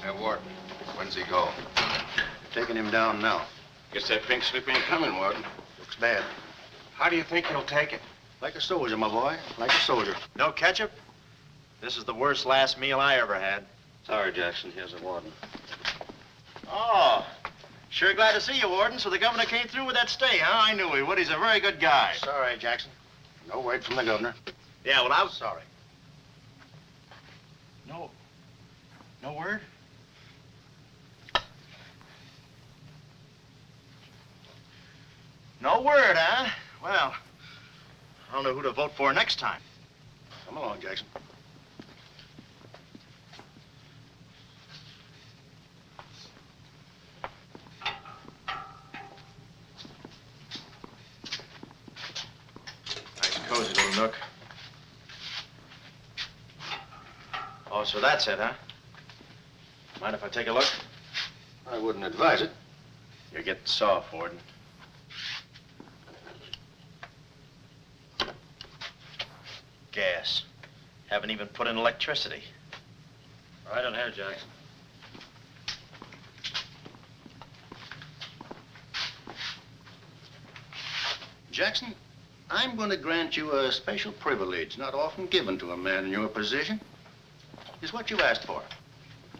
Hey, Warden, when's he go? Taking him down now. Guess that pink slip ain't coming, Warden. Looks bad. How do you think he'll take it? Like a soldier, my boy. Like a soldier. No ketchup? This is the worst last meal I ever had. Sorry, Jackson. Here's the warden. Oh, sure glad to see you, Warden. So the governor came through with that stay, huh? I knew he would. He's a very good guy. Sorry, Jackson. No word from the governor. Yeah, well, I was sorry. No word? No word, huh? Well, I don't know who to vote for next time. Come along, Jackson. Nice, cozy little nook. Oh, so that's it, huh? Mind if I take a look? I wouldn't advise it. You're getting soft, Warden. Gas. Haven't even put in electricity. Right on here, Jackson. Jackson, I'm going to grant you a special privilege not often given to a man in your position. It's what you asked for.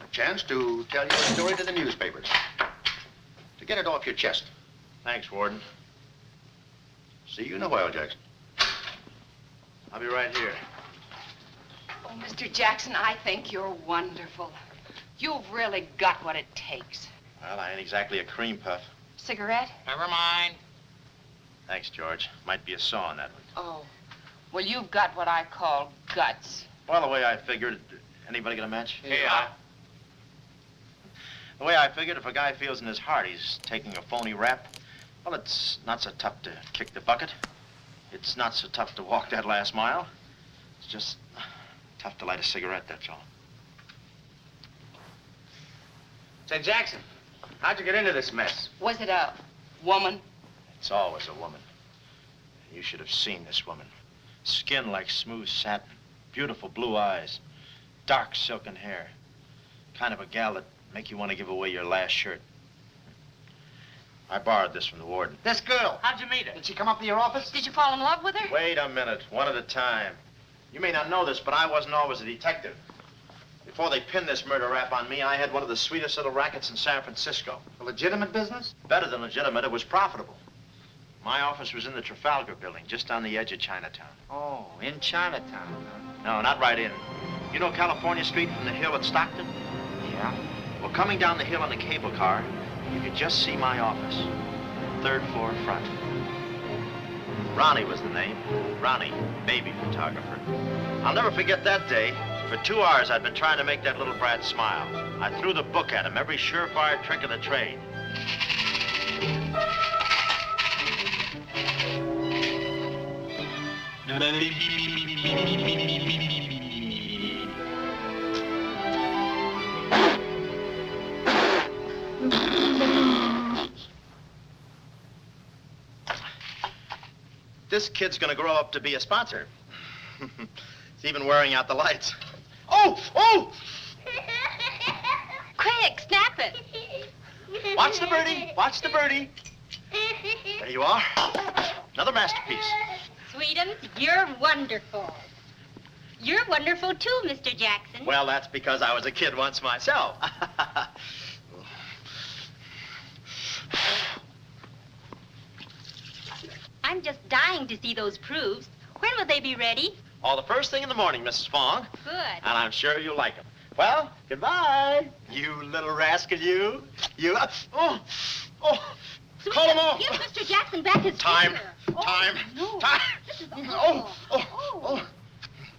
A chance to tell your story to the newspapers. To get it off your chest. Thanks, Warden. See you in a while, Jackson. I'll be right here. Oh, Mr. Jackson, I think you're wonderful. You've really got what it takes. Well, I ain't exactly a cream puff. Cigarette? Never mind. Thanks, George. Might be a saw on that one. Oh, well, you've got what I call guts. Well, the way I figured... Anybody got a match? Yeah. The way I figured, if a guy feels in his heart he's taking a phony rap, well, it's not so tough to kick the bucket. It's not so tough to walk that last mile. It's just tough to light a cigarette, that's all. Say, Jackson, how'd you get into this mess? Was it a woman? It's always a woman. You should have seen this woman. Skin like smooth satin, beautiful blue eyes, dark silken hair. Kind of a gal that'd make you want to give away your last shirt. I borrowed this from the warden. This girl, how'd you meet her? Did she come up to your office? Did you fall in love with her? Wait a minute, one at a time. You may not know this, but I wasn't always a detective. Before they pinned this murder rap on me, I had one of the sweetest little rackets in San Francisco. A legitimate business? Better than legitimate, it was profitable. My office was in the Trafalgar building, just on the edge of Chinatown. Oh, in Chinatown. No, not right in. You know California Street from the hill at Stockton? Yeah. Well, coming down the hill in a cable car, you could just see my office. Third floor front. Ronnie was the name. Ronnie, baby photographer. I'll never forget that day. For 2 hours, I'd been trying to make that little brat smile. I threw the book at him, every surefire trick of the trade. This kid's gonna grow up to be a sponsor. He's even wearing out the lights. Oh! Oh! Quick, snap it. Watch the birdie. Watch the birdie. There you are. Another masterpiece. Sweetums, you're wonderful. You're wonderful too, Mr. Jackson. Well, that's because I was a kid once myself. I'm just dying to see those proofs. When will they be ready? Oh, the first thing in the morning, Mrs. Fong. Good. And I'm sure you'll like them. Well, goodbye. You little rascal, you. You. Oh. Sweetums, Call him off. give Mr. Jackson back his Time. finger. Time. No. Time. This is Oh.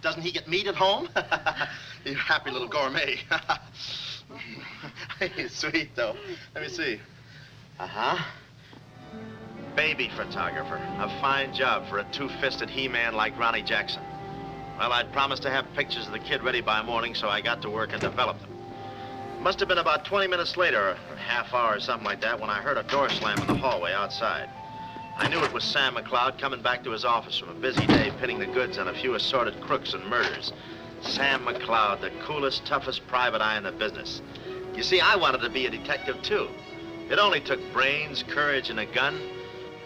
Doesn't he get meat at home? You happy little gourmet. He's sweet, though. Let me see. Uh-huh. Baby photographer. A fine job for a two-fisted he-man like Ronnie Jackson. Well, I'd promised to have pictures of the kid ready by morning, so I got to work and developed them. Must have been about 20 minutes later, or a half hour or something like that, when I heard a door slam in the hallway outside. I knew it was Sam McLeod coming back to his office from a busy day pitting the goods on a few assorted crooks and murders. Sam McLeod, the coolest, toughest private eye in the business. You see, I wanted to be a detective, too. It only took brains, courage, and a gun,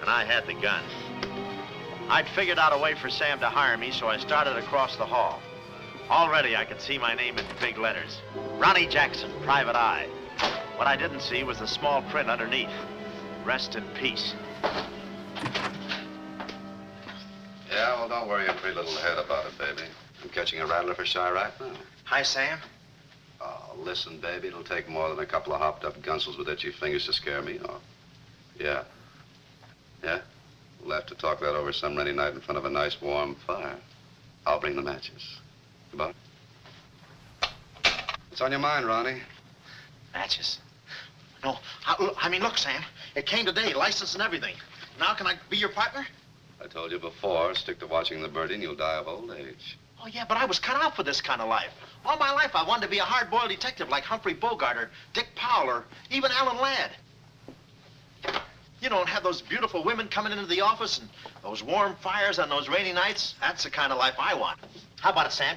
and I had the gun. I'd figured out a way for Sam to hire me, so I started across the hall. Already, I could see my name in big letters. Ronnie Jackson, Private Eye. What I didn't see was the small print underneath. Rest in peace. Yeah, well, don't worry your pretty little head about it, baby. I'm catching a rattler for shy right now. Hi, Sam. Oh, listen, baby, it'll take more than a couple of hopped-up gunsels with itchy fingers to scare me off. Yeah. Yeah? We'll have to talk that over some rainy night in front of a nice warm fire. I'll bring the matches. Goodbye. What's on your mind, Ronnie? Matches. No, I mean, look, Sam. It came today, license and everything. Now can I be your partner? I told you before, stick to watching the birdie and you'll die of old age. Oh, yeah, but I was cut out for this kind of life. All my life, I wanted to be a hard-boiled detective like Humphrey Bogart or Dick Powell or even Alan Ladd. You don't have those beautiful women coming into the office and those warm fires on those rainy nights. That's the kind of life I want. How about it, Sam?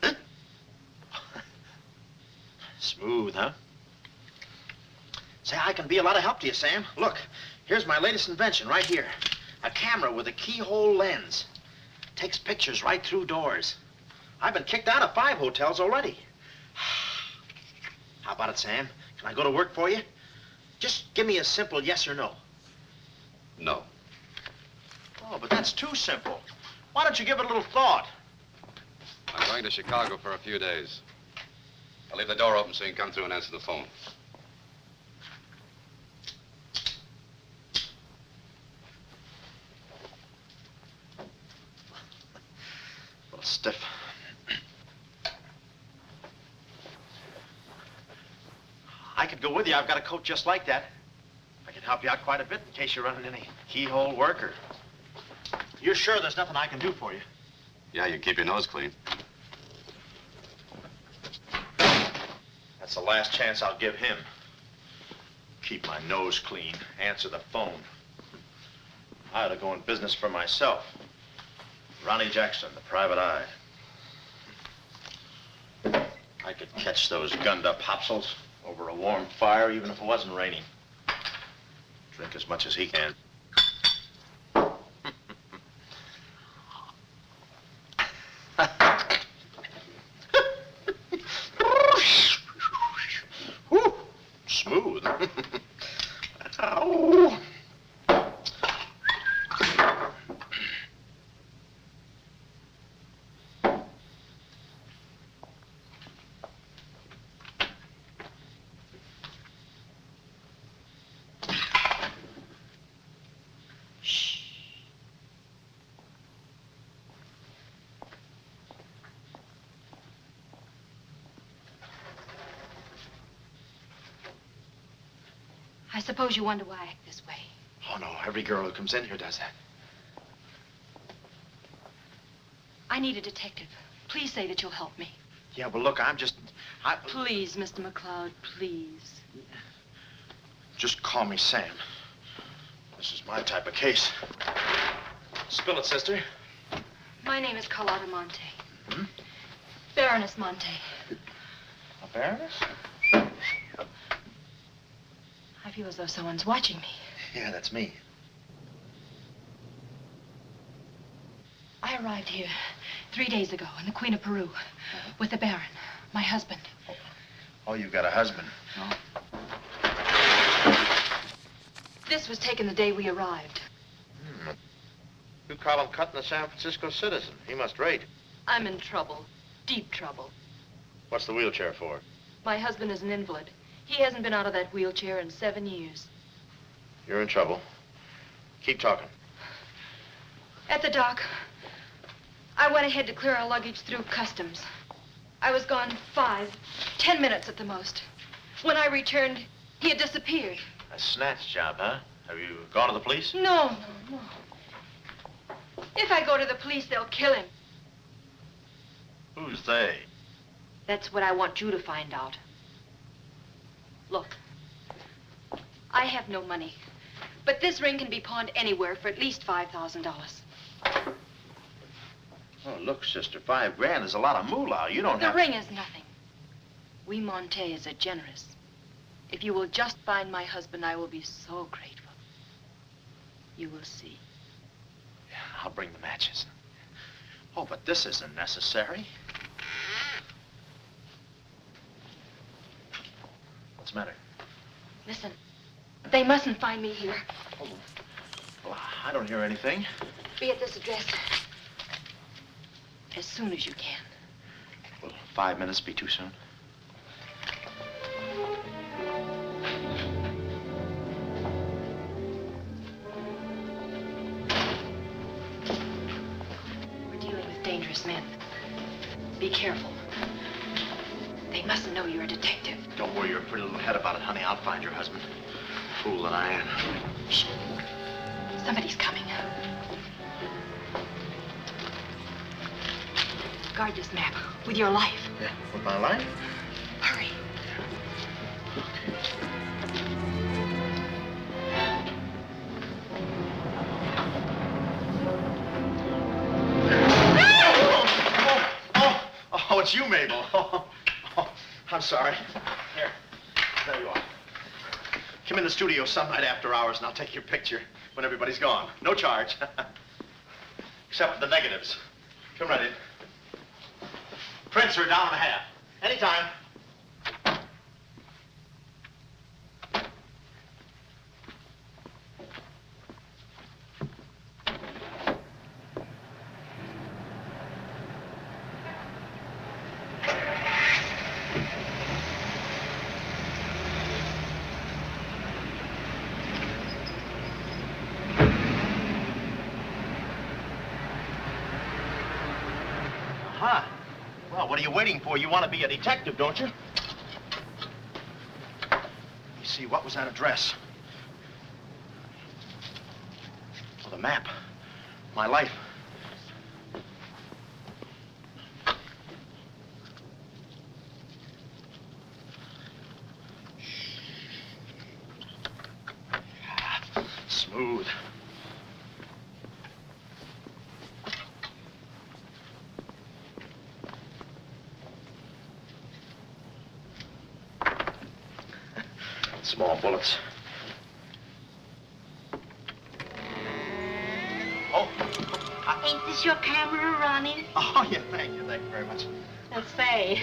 Huh? Smooth, huh? Say, I can be a lot of help to you, Sam. Look, here's my latest invention right here. A camera with a keyhole lens. Takes pictures right through doors. I've been kicked out of 5 hotels already. How about it, Sam? Can I go to work for you? Just give me a simple yes or no. No. Oh, but that's too simple. Why don't you give it a little thought? I'm going to Chicago for a few days. I'll leave the door open so you can come through and answer the phone. A little stiff. I could go with you. I've got a coat just like that. I can help you out quite a bit in case you're running any keyhole work or... You're sure there's nothing I can do for you? Yeah, you keep your nose clean. That's the last chance I'll give him. Keep my nose clean. Answer the phone. I ought to go in business for myself. Ronnie Jackson, the Private Eye. I could catch those gunned-up hopsels over a warm fire, even if it wasn't raining. Drink as much as he can. Whew, smooth. Ow. I suppose you wonder why I act this way. Oh, no, every girl who comes in here does that. I need a detective. Please say that you'll help me. Yeah, well, look, Please, Mr. McCloud, please. Just call me Sam. This is my type of case. Spill it, sister. My name is Carlotta Monte. Hmm? Baroness Monte. A baroness? I feel as though someone's watching me. Yeah, that's me. I arrived here 3 days ago in the Queen of Peru with the Baron, my husband. Oh, you've got a husband. No. This was taken the day we arrived. You call him cutting a San Francisco citizen. He must rate. I'm in trouble, deep trouble. What's the wheelchair for? My husband is an invalid. He hasn't been out of that wheelchair in 7 years. You're in trouble. Keep talking. At the dock, I went ahead to clear our luggage through customs. I was gone 5, 10 minutes at the most. When I returned, he had disappeared. A snatch job, huh? Have you gone to the police? No. If I go to the police, they'll kill him. Who's they? That's what I want you to find out. Look, I have no money, but this ring can be pawned anywhere for at least $5,000. Oh, look, sister, $5 is a lot of moolah. You don't The have... ring is nothing. We Montays are generous. If you will just find my husband, I will be so grateful. You will see. Yeah, I'll bring the matches. Oh, but this isn't necessary. What's the matter? Listen, they mustn't find me here. Oh, well, I don't hear anything. Be at this address as soon as you can. Will 5 minutes be too soon? We're dealing with dangerous men. Be careful. They mustn't know you're a detective. Don't worry your pretty little head about it, honey. I'll find your husband. Fool that I am. Shh. Somebody's coming. Guard this map with your life. Yeah, with my life? Hurry. Oh, it's you, Mabel. Oh, I'm sorry. Here, there you are. Come in the studio some night after hours, and I'll take your picture when everybody's gone. No charge. Except for the negatives. Come right in. Prints are $1.50. Anytime. Huh. Well, what are you waiting for? You want to be a detective, don't you? Let me see, what was that address? Oh, the map. My life. Smooth. Small bullets. Oh. Ain't this your camera, Ronnie? Oh, yeah, thank you very much. And say,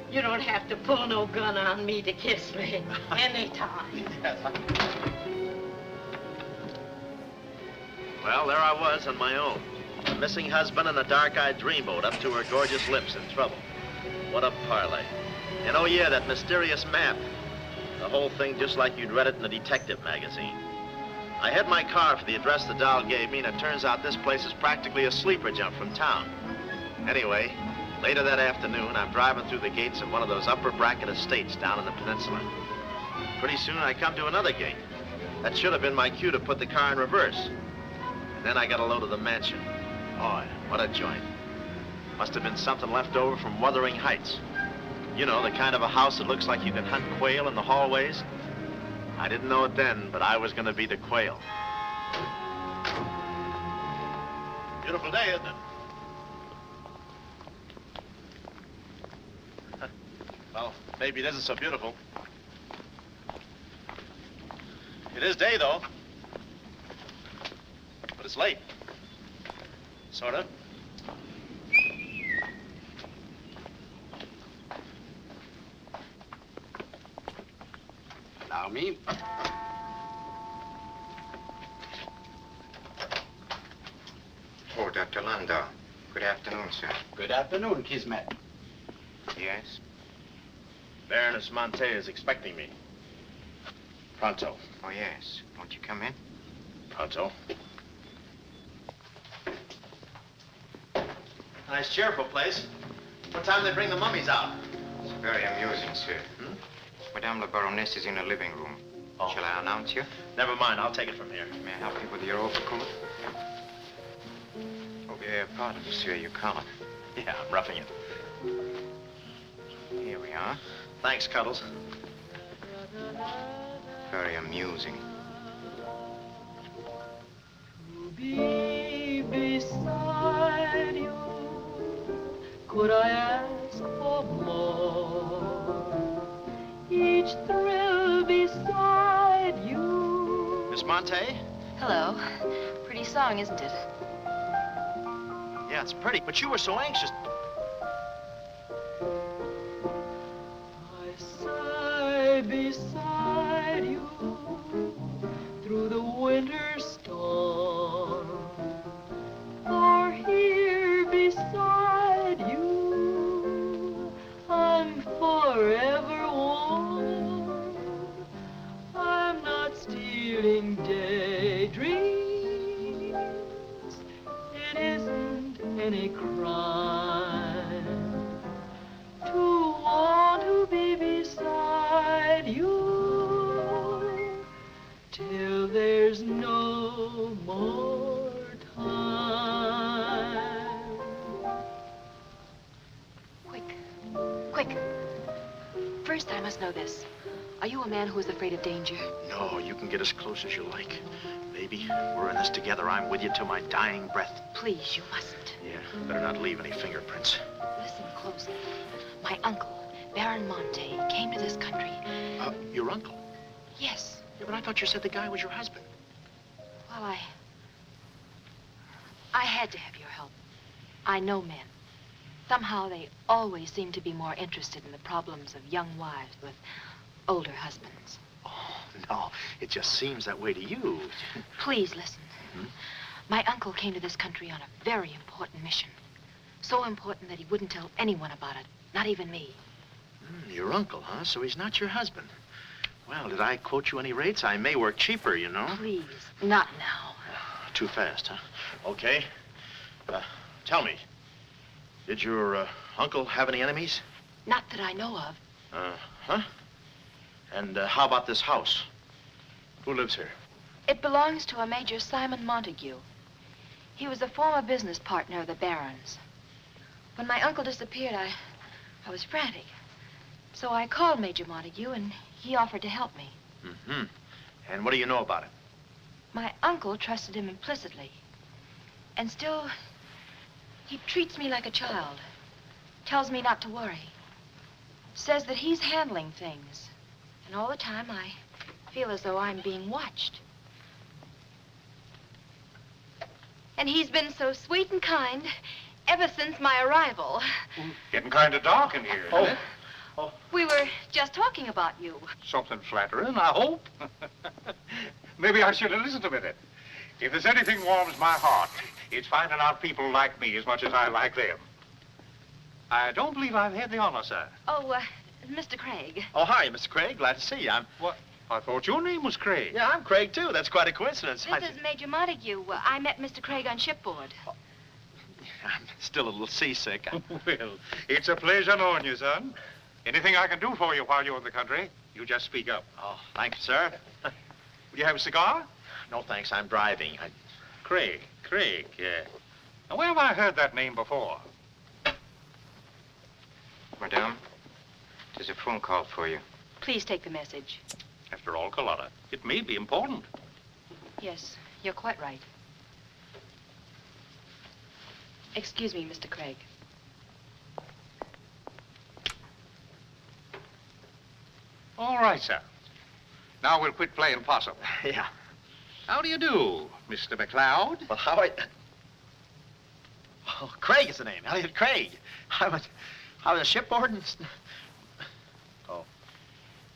you don't have to pull no gun on me to kiss me anytime. Yes. Well, there I was on my own. A missing husband and a dark-eyed dreamboat up to her gorgeous lips in trouble. What a parlay. And oh, yeah, that mysterious map. The whole thing just like you'd read it in a detective magazine. I had my car for the address the doll gave me, and it turns out this place is practically a sleeper jump from town. Anyway, later that afternoon, I'm driving through the gates of one of those upper bracket estates down in the peninsula. Pretty soon, I come to another gate. That should have been my cue to put the car in reverse. And then I got a load of the mansion. Oh, what a joint. Must have been something left over from Wuthering Heights. You know, the kind of a house that looks like you can hunt quail in the hallways. I didn't know it then, but I was going to be the quail. Beautiful day, isn't it? Well, maybe it isn't so beautiful. It is day, though. But it's late. Sort of. Allow me. Oh, Dr. Landau. Good afternoon, sir. Good afternoon, Kismet. Yes? Baroness Monte is expecting me. Pronto. Oh, yes. Won't you come in? Pronto. Nice, cheerful place. What time do they bring the mummies out? It's very amusing, sir. Hmm? Madame la Baroness is in the living room. Oh. Shall I announce you? Never mind, I'll take it from here. May I help you with your overcoat? Oh, pardon, monsieur, your collar. Yeah, I'm roughing it. Here we are. Thanks, Cuddles. Very amusing. To be beside you could I ask for more? Each thrill beside you. Miss Monte? Hello. Pretty song, isn't it? Yeah, it's pretty, but you were so anxious. I sigh beside you through the winter storm. For here beside you, I'm forever warm. I'm not stealing daydreams. It isn't any crime to want to be beside you till there's no more time. Quick. First, I must know this. Are you a man who is afraid of danger? No, you can get as close as you like. Baby, we're in this together. I'm with you till my dying breath. Please, you mustn't. Yeah, better not leave any fingerprints. Listen closely. My uncle, Baron Monte, came to this country. Your uncle? Yes. Yeah, but I thought you said the guy was your husband. Well, I had to have your help. I know men. Somehow they always seem to be more interested in the problems of young wives with older husbands. Oh, no, it just seems that way to you. Please listen. My uncle came to this country on a very important mission. So important that he wouldn't tell anyone about it, not even me. Your uncle, huh? So he's not your husband. Well, did I quote you any rates? I may work cheaper, you know. Please, not now. Too fast, huh? Okay. Tell me, did your uncle have any enemies? Not that I know of. Huh? And how about this house? Who lives here? It belongs to a Major Simon Montague. He was a former business partner of the Baron's. When my uncle disappeared, I was frantic. So I called Major Montague, and he offered to help me. Mm-hmm. And what do you know about it? My uncle trusted him implicitly. And still, he treats me like a child. Tells me not to worry. Says that he's handling things. And all the time, I feel as though I'm being watched. And he's been so sweet and kind ever since my arrival. Getting kind of dark in here, isn't it? We were just talking about you. Something flattering, I hope. Maybe I should have listened a minute. If there's anything warms my heart, it's finding out people like me as much as I like them. I don't believe I've had the honor, sir. Oh, Mr. Craig. Oh, hi, Mr. Craig. Glad to see you. What? I thought your name was Craig. Yeah, I'm Craig, too. That's quite a coincidence. This is Major Montague. I met Mr. Craig on shipboard. I'm still a little seasick. Well, it's a pleasure knowing you, son. Anything I can do for you while you're in the country, you just speak up. Oh, thank you, sir. Will you have a cigar? No, thanks. I'm driving. Craig, yeah. Now, where have I heard that name before? Madame, there's a phone call for you. Please take the message. After all, Carlotta, it may be important. Yes, you're quite right. Excuse me, Mr. Craig. All right, sir. Now we'll quit playing possum. Yeah. How do you do, Mr. McLeod? Well, how Oh, Craig is the name. Elliott Craig. I was shipboard and...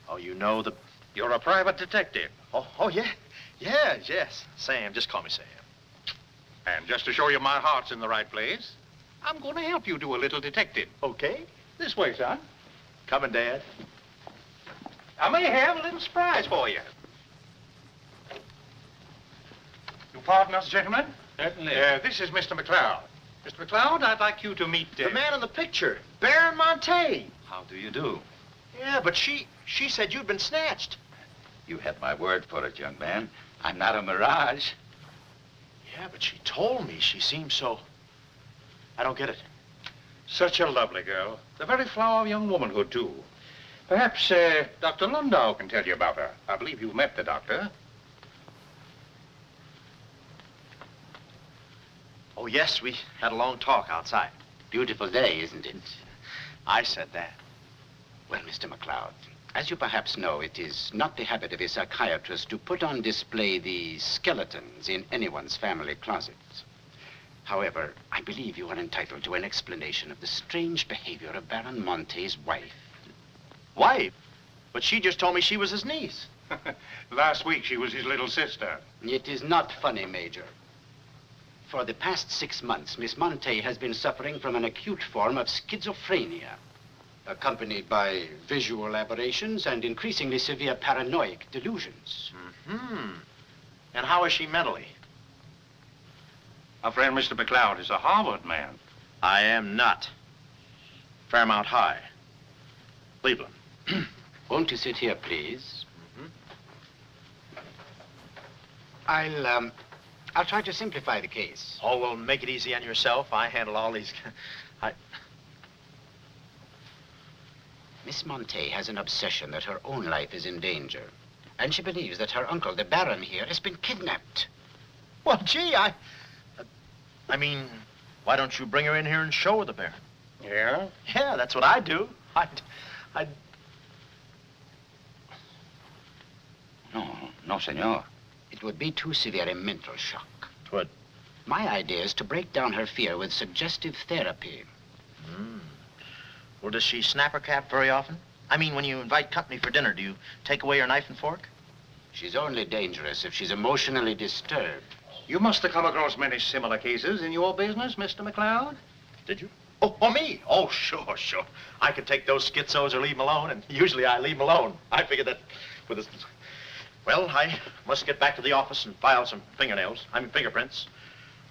Oh, you know the... You're a private detective. Oh, yeah. Yes. Sam, just call me Sam. And just to show you my heart's in the right place, I'm going to help you do a little detective. Okay. This way, son. Coming, Dad. I may have a little surprise for you. You pardon us, gentlemen? Certainly. This is Mr. McLeod. Mr. McLeod, I'd like you to meet... The man in the picture, Baron Monte. How do you do? Yeah, but she said you'd been snatched. You had my word for it, young man. I'm not a mirage. Yeah, but she told me she seemed so... I don't get it. Such a lovely girl. The very flower of young womanhood, too. Perhaps Dr. Landau can tell you about her. I believe you've met the doctor. Oh, yes, we had a long talk outside. Beautiful day, isn't it? I said that. Well, Mr. McLeod, as you perhaps know, it is not the habit of a psychiatrist to put on display the skeletons in anyone's family closets. However, I believe you are entitled to an explanation of the strange behavior of Baron Monte's wife. Wife? But she just told me she was his niece. Last week, she was his little sister. It is not funny, Major. For the past 6 months, Miss Monte has been suffering from an acute form of schizophrenia, accompanied by visual aberrations and increasingly severe paranoid delusions. Mm-hmm. And how is she mentally? Our friend Mr. McLeod is a Harvard man. I am not. Fairmount High. Cleveland. Won't you sit here, please? Mm-hmm. I'll try to simplify the case. Oh, well, make it easy on yourself. I handle all these... Miss Monte has an obsession that her own life is in danger. And she believes that her uncle, the Baron here, has been kidnapped. Well, gee, I mean, why don't you bring her in here and show her the Baron? Yeah? Yeah, that's what I'd do. I'd... No, senor. It would be too severe a mental shock. Twould. My idea is to break down her fear with suggestive therapy. Well, does she snap her cap very often? I mean, when you invite company for dinner, do you take away her knife and fork? She's only dangerous if she's emotionally disturbed. You must have come across many similar cases in your business, Mr. McLeod. Did you? Oh, me? Oh, sure. I could take those schizos or leave them alone, and usually I leave them alone. I figured that with this... Well, I must get back to the office and file some fingerprints.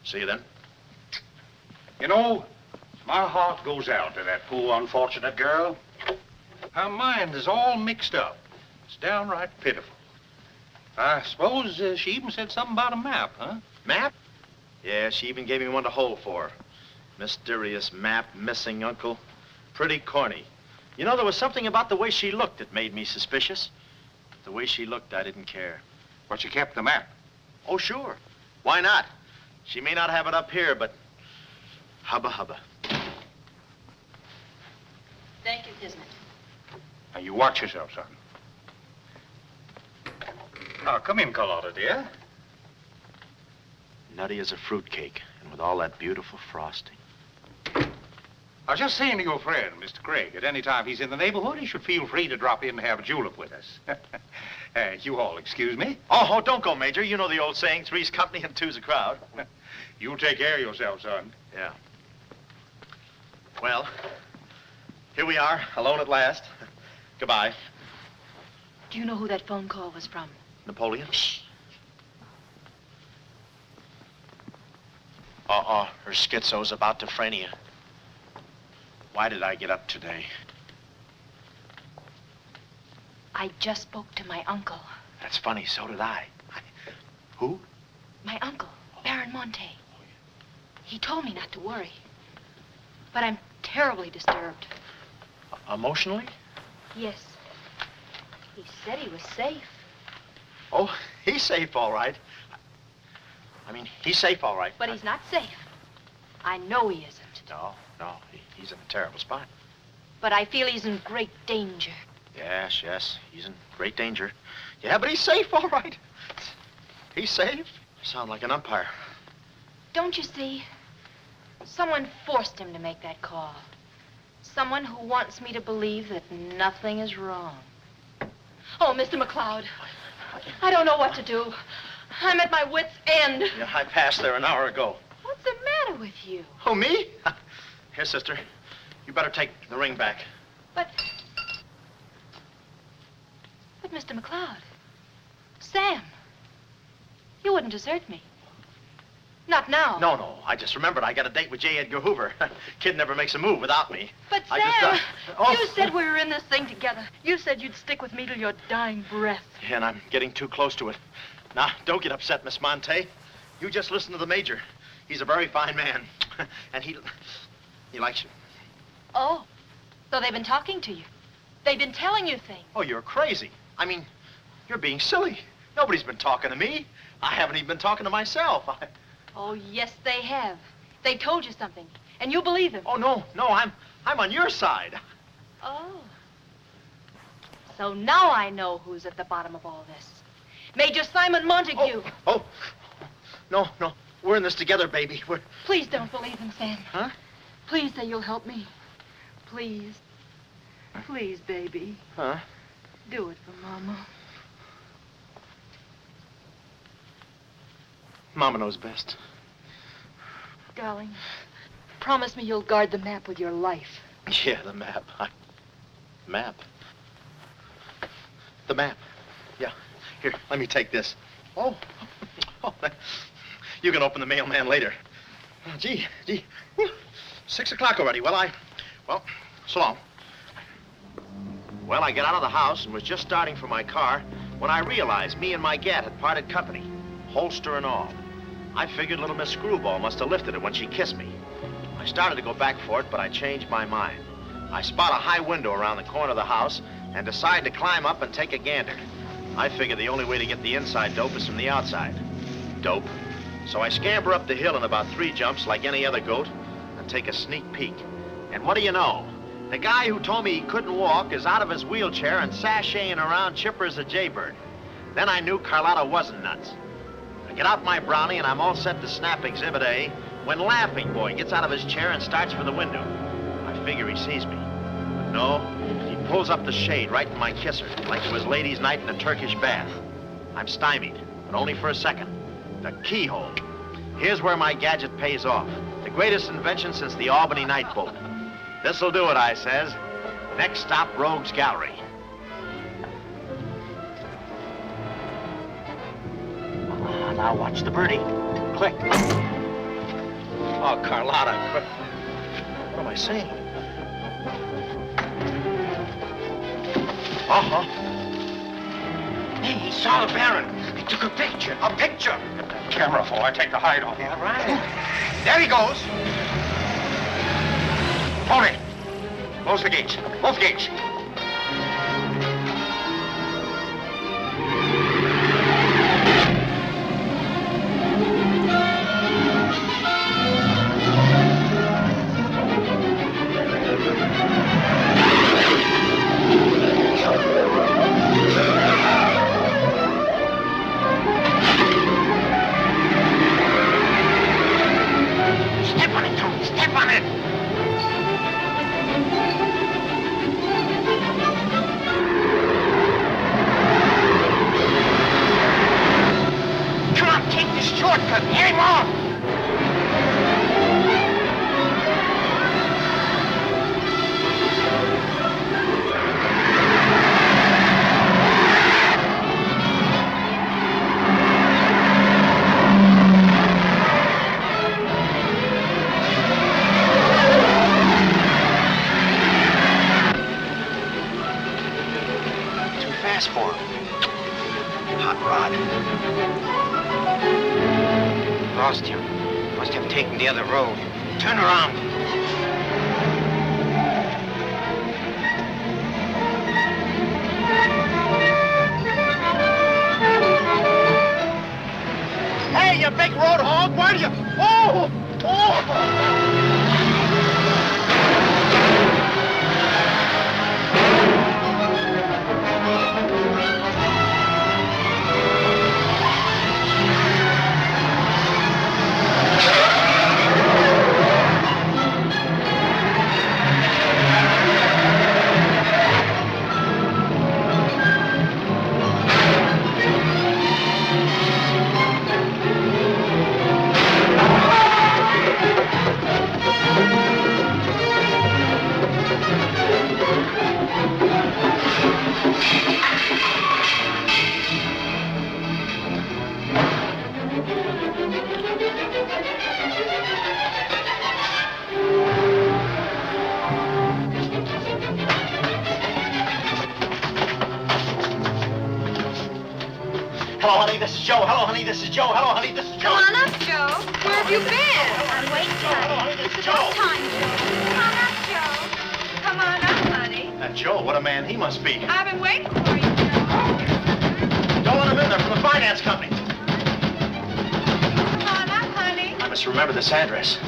See you then. You know, my heart goes out to that poor, unfortunate girl. Her mind is all mixed up. It's downright pitiful. I suppose she even said something about a map, huh? Map? Yeah, she even gave me one to hold for. Mysterious map, missing uncle. Pretty corny. You know, there was something about the way she looked that made me suspicious. The way she looked, I didn't care. But she kept the map. Oh, sure. Why not? She may not have it up here, but hubba hubba. Thank you, Kismet. Now, you watch yourself, son. Now, come in, Carlotta, dear. Nutty as a fruitcake, and with all that beautiful frosting. I was just saying to your friend, Mr. Craig, at any time he's in the neighborhood, he should feel free to drop in and have a julep with us. You all excuse me? Oh, don't go, Major. You know the old saying, three's company and two's a crowd. You take care of yourself, son. Yeah. Well, here we are, alone at last. Goodbye. Do you know who that phone call was from? Napoleon? Shh. Her schizo's about to phrenia. Why did I get up today? I just spoke to my uncle. That's funny, so did I. Who? My uncle, Baron Monte. He told me not to worry. But I'm terribly disturbed. Emotionally? Yes. He said he was safe. Oh, he's safe, all right. I mean, he's safe, all right. But he's not safe. I know he isn't. No, he's in a terrible spot. But I feel he's in great danger. Yes, he's in great danger. Yeah, but he's safe, all right. He's safe. Sound like an umpire. Don't you see? Someone forced him to make that call. Someone who wants me to believe that nothing is wrong. Oh, Mr. McLeod, I don't know what to do. I'm at my wit's end. Yeah, I passed there an hour ago. What's the matter with you? Oh, me? Here, sister. You better take the ring back. But Mr. McLeod, Sam, you wouldn't desert me. Not now. No. I just remembered I got a date with J. Edgar Hoover. Kid never makes a move without me. But Sam, you said we were in this thing together. You said you'd stick with me till your dying breath. Yeah, and I'm getting too close to it. Now, don't get upset, Miss Monte. You just listen to the Major. He's a very fine man. And he likes you. Oh, so they've been talking to you. They've been telling you things. Oh, you're crazy. I mean, you're being silly. Nobody's been talking to me. I haven't even been talking to myself. Oh, yes, they have. They told you something. And you believe him? Oh, no, I'm on your side. Oh. So now I know who's at the bottom of all this. Major Simon Montague. Oh, no, we're in this together, baby. Please don't believe him, Sam. Huh? Please say you'll help me. Please. Please, baby. Huh? Do it for Mama. Mama knows best. Darling, promise me you'll guard the map with your life. Yeah, the map. Map? The map. Yeah. Here, let me take this. Oh, you can open the mailman later. Oh, gee. Whew. 6 o'clock already. Well, so long. Well, I got out of the house and was just starting for my car when I realized me and my gat had parted company, holster and all. I figured little Miss Screwball must have lifted it when she kissed me. I started to go back for it, but I changed my mind. I spot a high window around the corner of the house and decide to climb up and take a gander. I figure the only way to get the inside dope is from the outside. Dope. So I scamper up the hill in about 3 jumps like any other goat and take a sneak peek. And what do you know? The guy who told me he couldn't walk is out of his wheelchair and sashaying around chipper as a jaybird. Then I knew Carlotta wasn't nuts. I get out my brownie and I'm all set to snap Exhibit A when Laughing Boy gets out of his chair and starts for the window. I figure he sees me. But no, he pulls up the shade right in my kisser, like it was ladies' night in a Turkish bath. I'm stymied, but only for a second. The keyhole. Here's where my gadget pays off. The greatest invention since the Albany night boat. This'll do it, I says. Next stop, Rogue's Gallery. Now watch the birdie. Click. Oh, Carlotta. What am I saying? Uh-huh. Hey, he saw the Baron. He took a picture. A picture. Get that camera, boy. Take the hide off. Yeah, right. There he goes. Tony, close the gates. Both gates. Step on it, Tony. Step on it. Come on, take this shortcut. Get him off. Too fast for him. Hot rod. Lost him. Must have taken the other road. Turn around. Hey, you big road hog, where'd you? Oh! Hello, honey, this is Joe. Hello, honey, this is Joe. Hello, honey, this is Joe. Come on up, Joe. Where have you been? I'm waiting, honey. This is It's Joe. about time, Joe. Come on up, Joe. Come on up, honey. That Joe, what a man he must be. I've been waiting for you, Joe. Don't let him in. They're from the finance company. Come on up, honey. I must remember this address.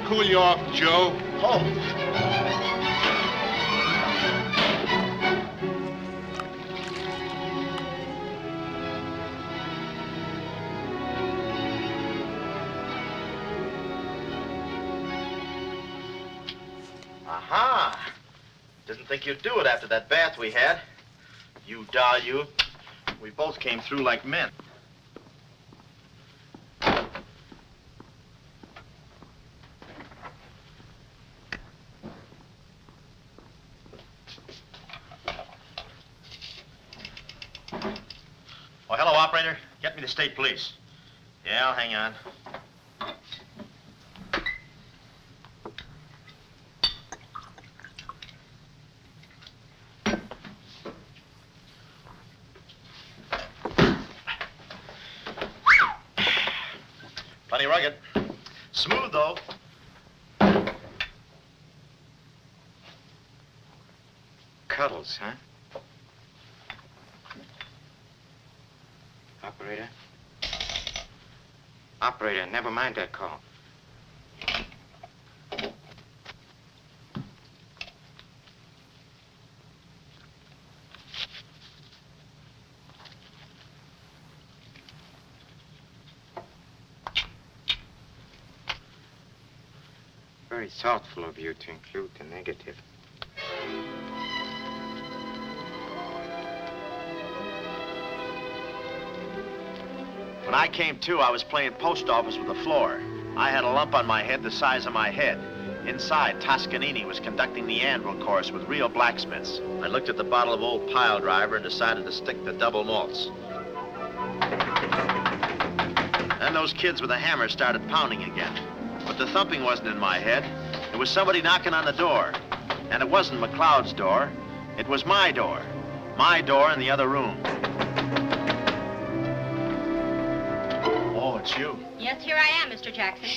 cool you off, Joe. Oh. Aha! Didn't think you'd do it after that bath we had. You doll, you. We both came through like men. Oh, hello, operator. Get me the state police. Yeah, I'll hang on. Plenty rugged. Smooth, though. Cuddles, huh? Operator? Operator, never mind that call. Very thoughtful of you to include the negative. When I came to, I was playing post office with the floor. I had a lump on my head the size of my head. Inside, Toscanini was conducting the anvil course with real blacksmiths. I looked at the bottle of old pile driver and decided to stick the double malts. Then those kids with a hammer started pounding again. But the thumping wasn't in my head. It was somebody knocking on the door. And it wasn't McLeod's door. It was my door. My door in the other room. Oh, it's you. Yes, here I am, Mr. Jackson.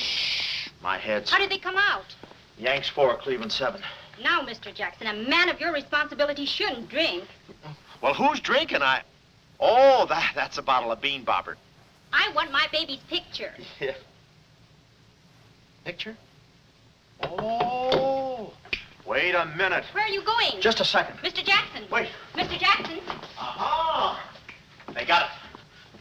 My head's... How did they come out? Yanks 4, Cleveland 7. Now, Mr. Jackson, a man of your responsibility shouldn't drink. Well, who's drinking? Oh, that's a bottle of Bean Bobber. I want my baby's picture. Yeah. Picture? Oh. Wait a minute. Where are you going? Just a second. Mr. Jackson. Wait. Mr. Jackson. Aha! They got it.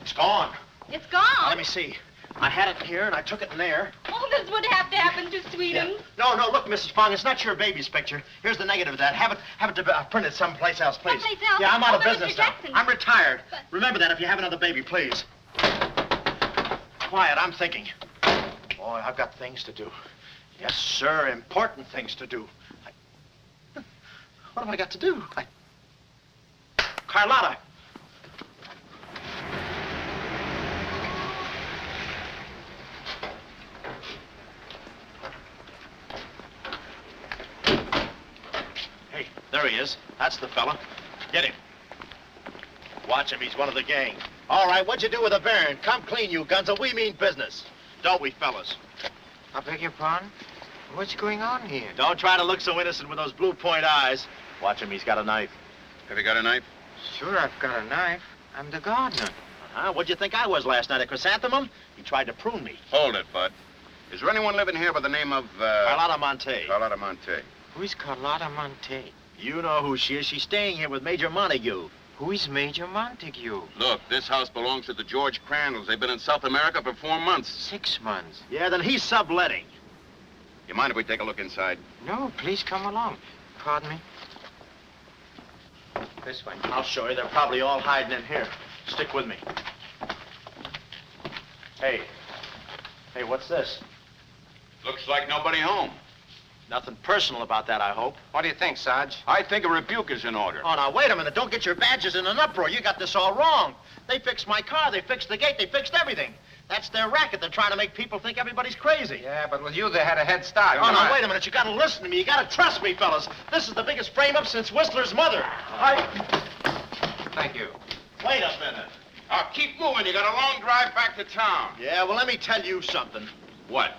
It's gone. It's gone. Now, let me see. I had it here, and I took it in there. Oh, this would have to happen to Sweden. Yeah. No, look, Mrs. Fong, it's not your baby's picture. Here's the negative of that. Have it printed someplace else, please. Someplace else? Yeah, I'm out of but business Mr. now. Jackson. I'm retired. But... Remember that if you have another baby, please. Quiet, I'm thinking. Boy, I've got things to do. Yes, sir, important things to do. What have I got to do? Carlotta. Hey, there he is. That's the fella. Get him. Watch him. He's one of the gang. All right, what'd you do with the baron? Come clean, you gunzo. We mean business. Don't we, fellas? I beg your pardon? What's going on here? Don't try to look so innocent with those blue point eyes. Watch him. He's got a knife. Have you got a knife? Sure, I've got a knife. I'm the gardener. Uh-huh. What'd you think I was last night, a chrysanthemum? He tried to prune me. Hold it, Bud. Is there anyone living here by the name of, Carlotta Monte. Carlotta Monte. Who is Carlotta Monte? You know who she is. She's staying here with Major Montague. Who is Major Montague? Look, this house belongs to the George Crandalls. They've been in South America for 4 months. 6 months. Yeah, then he's subletting. You mind if we take a look inside? No, please come along. Pardon me. This way. I'll show you. They're probably all hiding in here. Stick with me. Hey, what's this? Looks like nobody home. Nothing personal about that, I hope. What do you think, Sarge? I think a rebuke is in order. Oh, now, wait a minute. Don't get your badges in an uproar. You got this all wrong. They fixed my car. They fixed the gate. They fixed everything. That's their racket. They're trying to make people think everybody's crazy. Yeah, but with you, they had a head start. Oh, now, wait a minute. You gotta listen to me. You gotta trust me, fellas. This is the biggest frame-up since Whistler's mother. Thank you. Wait a minute. Keep moving. You got a long drive back to town. Yeah, well, let me tell you something. What?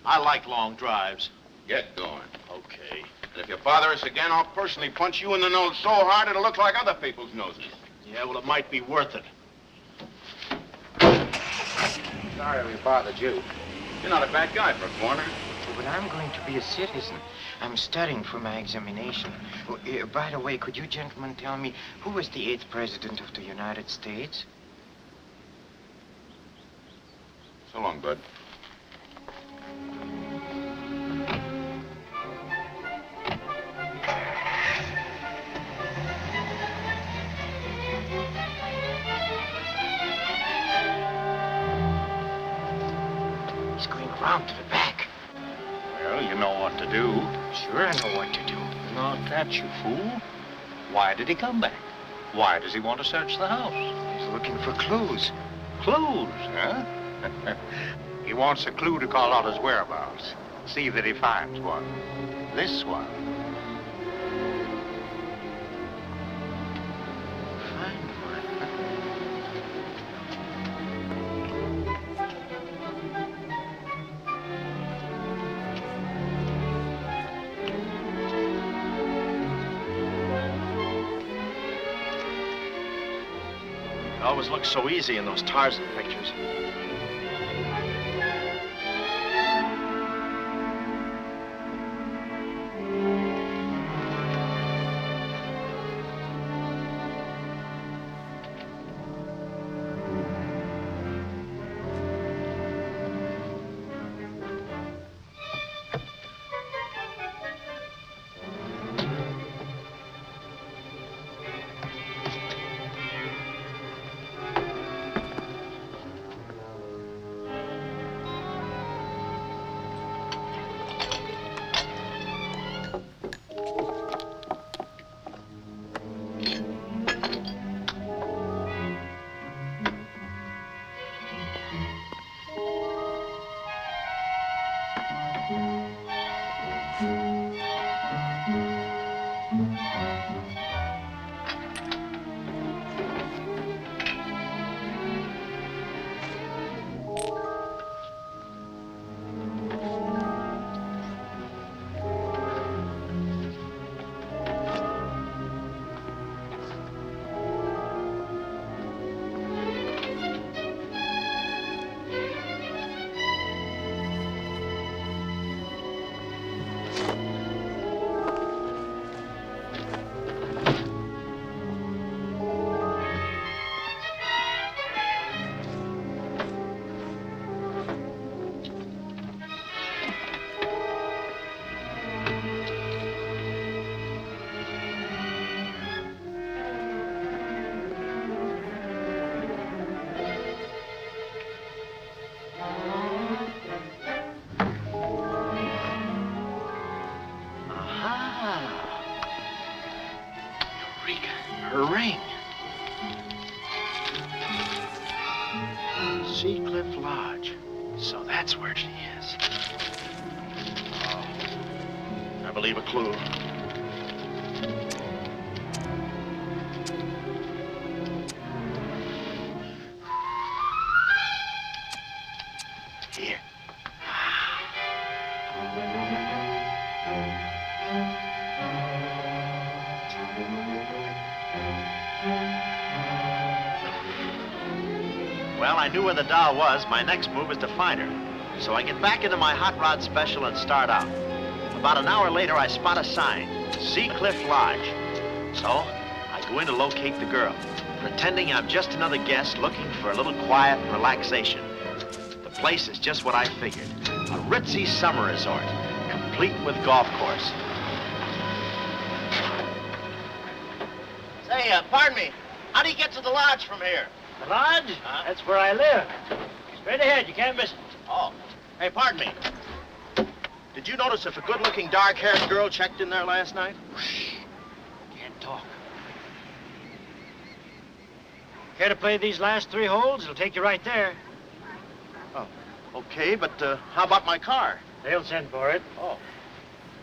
I like long drives. Get going. Okay. And if you bother us again, I'll personally punch you in the nose so hard it'll look like other people's noses. Yeah, well, it might be worth it. Sorry we bothered you. You're not a bad guy for a foreigner. but I'm going to be a citizen. I'm studying for my examination. Oh, by the way, could you gentlemen tell me who was the 8th president of the United States? So long, Bud. He's going around to the back. Well, you know what to do. Sure, I know what to do. Not that, you fool. Why did he come back? Why does he want to search the house? He's looking for clues. Clues, huh? He wants a clue to call out his whereabouts. See that he finds one. This one. Find one. It always looks so easy in those Tarzan pictures. Her ring. Seacliff Lodge. So that's where she is. Oh, I believe a clue. Here. Well, I knew where the doll was. My next move is to find her. So I get back into my hot rod special and start out. About an hour later, I spot a sign, Seacliff Lodge. So I go in to locate the girl, pretending I'm just another guest looking for a little quiet and relaxation. The place is just what I figured, a ritzy summer resort, complete with golf course. Say, pardon me, how do you get to the lodge from here? The lodge? That's where I live. Straight ahead, you can't miss it. Oh, hey, pardon me. Did you notice if a good-looking, dark-haired girl checked in there last night? Shh. Can't talk. Care to play these last 3 holes? It'll take you right there. Oh, okay, but how about my car? They'll send for it. Oh.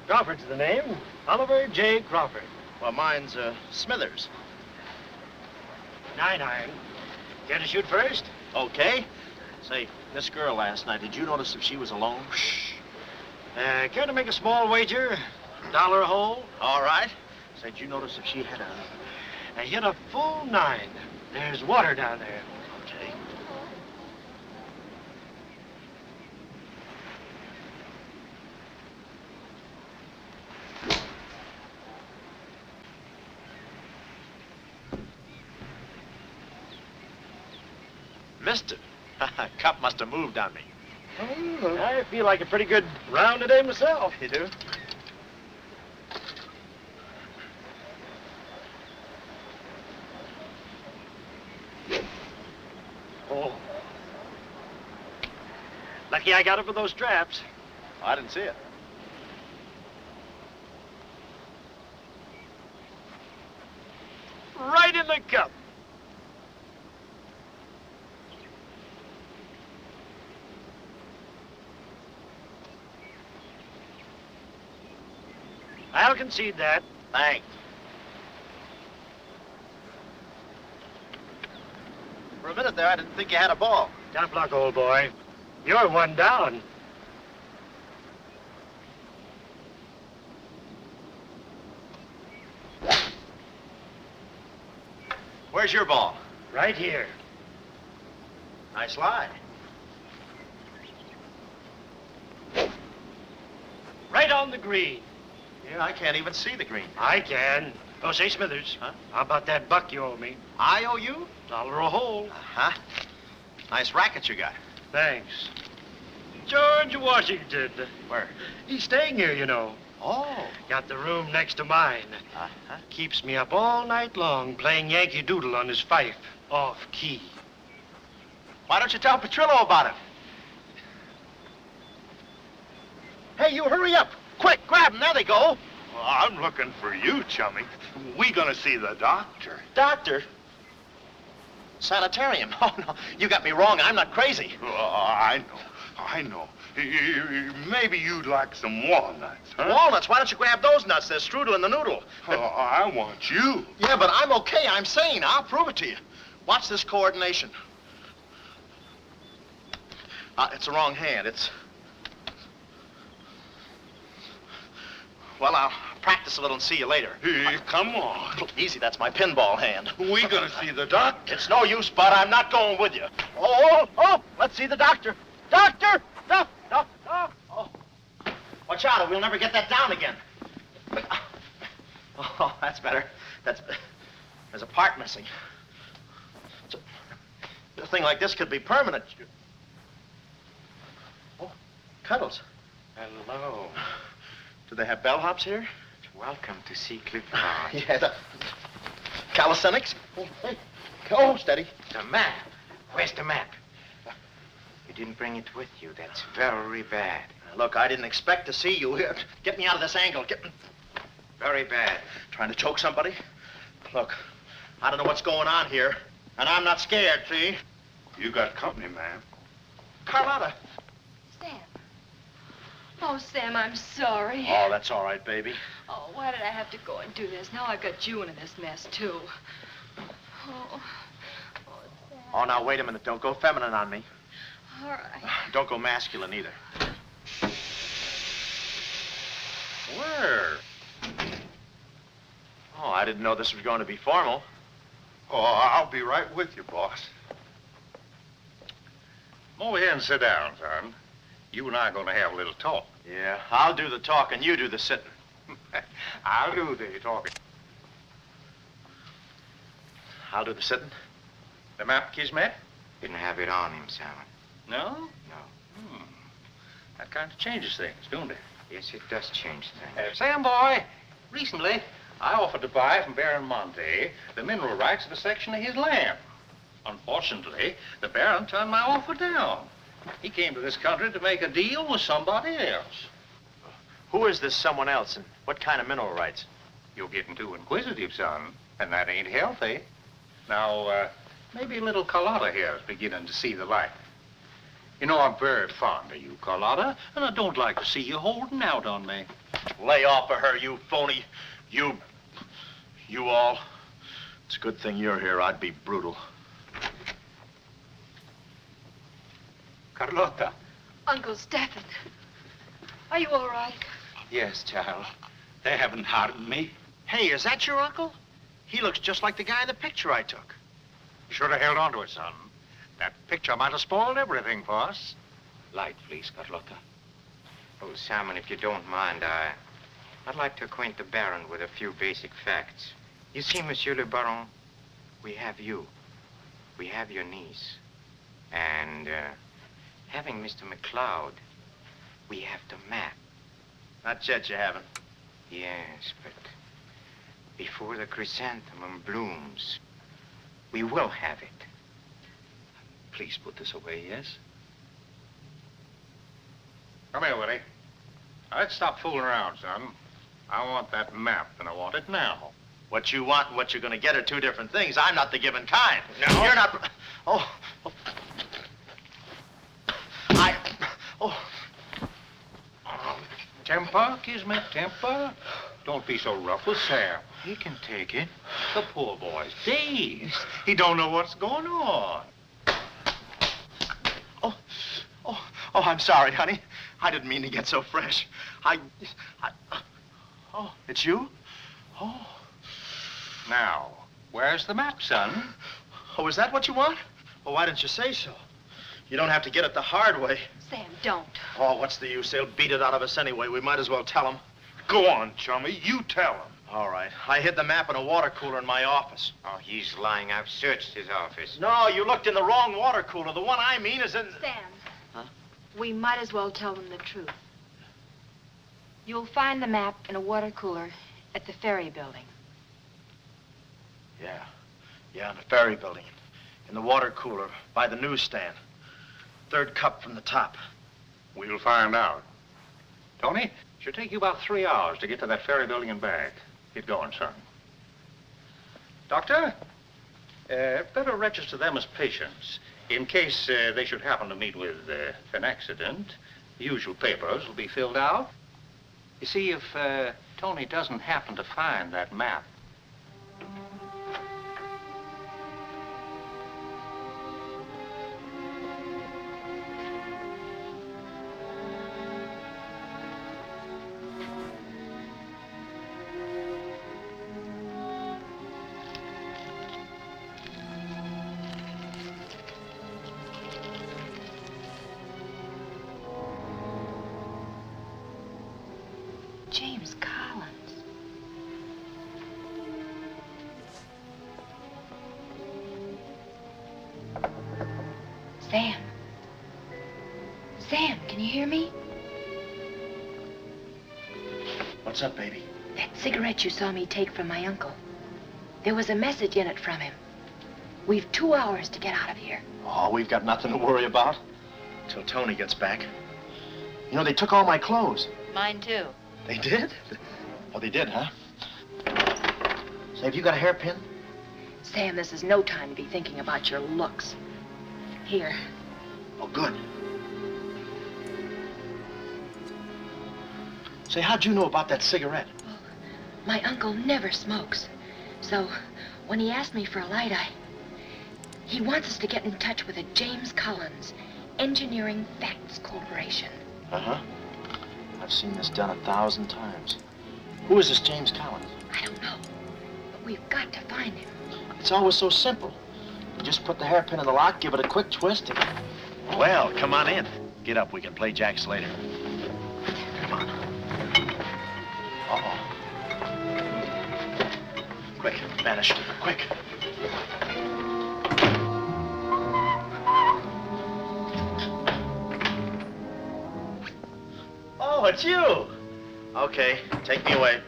Crawford's the name. Oliver J. Crawford. Well, mine's Smithers. 9 iron. Care to shoot first? Okay. Say, this girl last night, did you notice if she was alone? Shh. Care to make a small wager? $1 a hole? All right. Say, did you notice if she had a... I hit a full 9. There's water down there. Okay. Sinister. Cup must have moved on me. I feel like a pretty good round today myself. You do? Oh. Lucky I got up with those straps. I didn't see it. Right in the cup. I'll concede that. Thanks. For a minute there, I didn't think you had a ball. Tough luck, old boy. You're one down. Where's your ball? Right here. Nice lie. Right on the green. Yeah, I can't even see the green. I can. Oh, say, Smithers. Huh? How about that buck you owe me? I owe you? $1 a hole. Uh-huh. Nice racket you got. Thanks. George Washington. Where? He's staying here, you know. Oh. Got the room next to mine. Uh-huh. Keeps me up all night long playing Yankee Doodle on his fife, off key. Why don't you tell Petrillo about it? Hey, you hurry up. Quick, grab them. There they go. Well, I'm looking for you, chummy. We gonna see the doctor. Doctor? Sanatorium. Oh, no. You got me wrong. I'm not crazy. Oh, I know. Maybe you'd like some walnuts, huh? Walnuts? Why don't you grab those nuts? There's strudel in the noodle. Oh, I want you. Yeah, but I'm okay. I'm sane. I'll prove it to you. Watch this coordination. It's the wrong hand. It's... Well, I'll practice a little and see you later. Hey, come on. Easy, that's my pinball hand. We gonna see the doctor. It's no use, Bud. I'm not going with you. Oh, let's see the doctor. Doctor! No. Oh. Watch out, or we'll never get that down again. Oh, that's better. There's a part missing. A thing like this could be permanent. Oh, Cuddles. Hello. Do they have bellhops here? Welcome to see Clifford. Yeah, the calisthenics. Oh, hey. Oh, steady. The map. Where's the map? You didn't bring it with you. That's very bad. Look, I didn't expect to see you here. Get me out of this angle. Very bad. Trying to choke somebody? Look, I don't know what's going on here, and I'm not scared, see? You got company, ma'am. Carlotta. Sam. Oh, Sam, I'm sorry. Oh, that's all right, baby. Oh, why did I have to go and do this? Now I've got you into this mess, too. Oh, Sam. Oh, now, wait a minute. Don't go feminine on me. All right. Don't go masculine, either. Where? Oh, I didn't know this was going to be formal. Oh, I'll be right with you, boss. Come over here and sit down, son. You and I are going to have a little talk. Yeah, I'll do the talking, you do the sitting. I'll do the talking. I'll do the sitting. The map, Kismet? Didn't have it on him, Simon. No? No. That kind of changes things, don't it? Yes, it does change things. Sam, boy, recently I offered to buy from Baron Monte the mineral rights of a section of his land. Unfortunately, the Baron turned my offer down. He came to this country to make a deal with somebody else. Who is this someone else, and what kind of mineral rights? You're getting too inquisitive, son, and that ain't healthy. Now, maybe little Carlotta here is beginning to see the light. You know, I'm very fond of you, Carlotta, and I don't like to see you holding out on me. Lay off of her, you phony. You all. It's a good thing you're here. I'd be brutal. Carlotta. Uncle Stephen. Are you all right? Yes, child. They haven't harmed me. Hey, is that your uncle? He looks just like the guy in the picture I took. You should have held on to it, son. That picture might have spoiled everything for us. Light, please, Carlotta. Oh, Simon, if you don't mind, I'd like to acquaint the Baron with a few basic facts. You see, Monsieur le Baron, we have you. We have your niece. And, having Mr. McLeod, we have the map. Not yet, you haven't. Yes, but before the chrysanthemum blooms, we will have it. Please put this away, yes? Come here, Willie. Let's stop fooling around, son. I want that map, and I want it now. What you want and what you're gonna get are two different things. I'm not the given kind. No. You're not... Oh. Temper, Kismet, temper. Don't be so rough with Sam. He can take it. The poor boy's dazed. He don't know what's going on. Oh, I'm sorry, honey. I didn't mean to get so fresh. Oh, it's you? Oh. Now, where's the map, son? Oh, is that what you want? Well, why didn't you say so? You don't have to get it the hard way. Sam, don't. Oh, what's the use? They'll beat it out of us anyway. We might as well tell them. Go on, chummy. You tell him. All right. I hid the map in a water cooler in my office. Oh, he's lying. I've searched his office. No, you looked in the wrong water cooler. The one I mean is in... Sam. Huh? We might as well tell them the truth. You'll find the map in a water cooler at the ferry building. Yeah, in the ferry building. In the water cooler by the newsstand. Third cup from the top. We'll find out. Tony, should take you about 3 hours to get to that ferry building and back. Get going, son. Doctor, better register them as patients. In case they should happen to meet with an accident, the usual papers will be filled out. You see, if Tony doesn't happen to find that map, James Collins. Sam. Sam, can you hear me? What's up, baby? That cigarette you saw me take from my uncle. There was a message in it from him. We've 2 hours to get out of here. Oh, we've got nothing to worry about. Till Tony gets back. You know, they took all my clothes. Mine too. They did? Oh, they did, huh? Say, have you got a hairpin? Sam, this is no time to be thinking about your looks. Here. Oh, good. Say, how'd you know about that cigarette? Well, my uncle never smokes. So, when he asked me for a light, he wants us to get in touch with a James Collins Engineering Facts Corporation. Uh-huh. I've seen this done 1,000 times. Who is this James Collins? I don't know, but we've got to find him. It's always so simple. You just put the hairpin in the lock, give it a quick twist, and... Well, come on in. Get up. We can play jacks later. Come on. Uh-oh. Quick, vanish. Quick. Oh, it's you. Okay, take me away.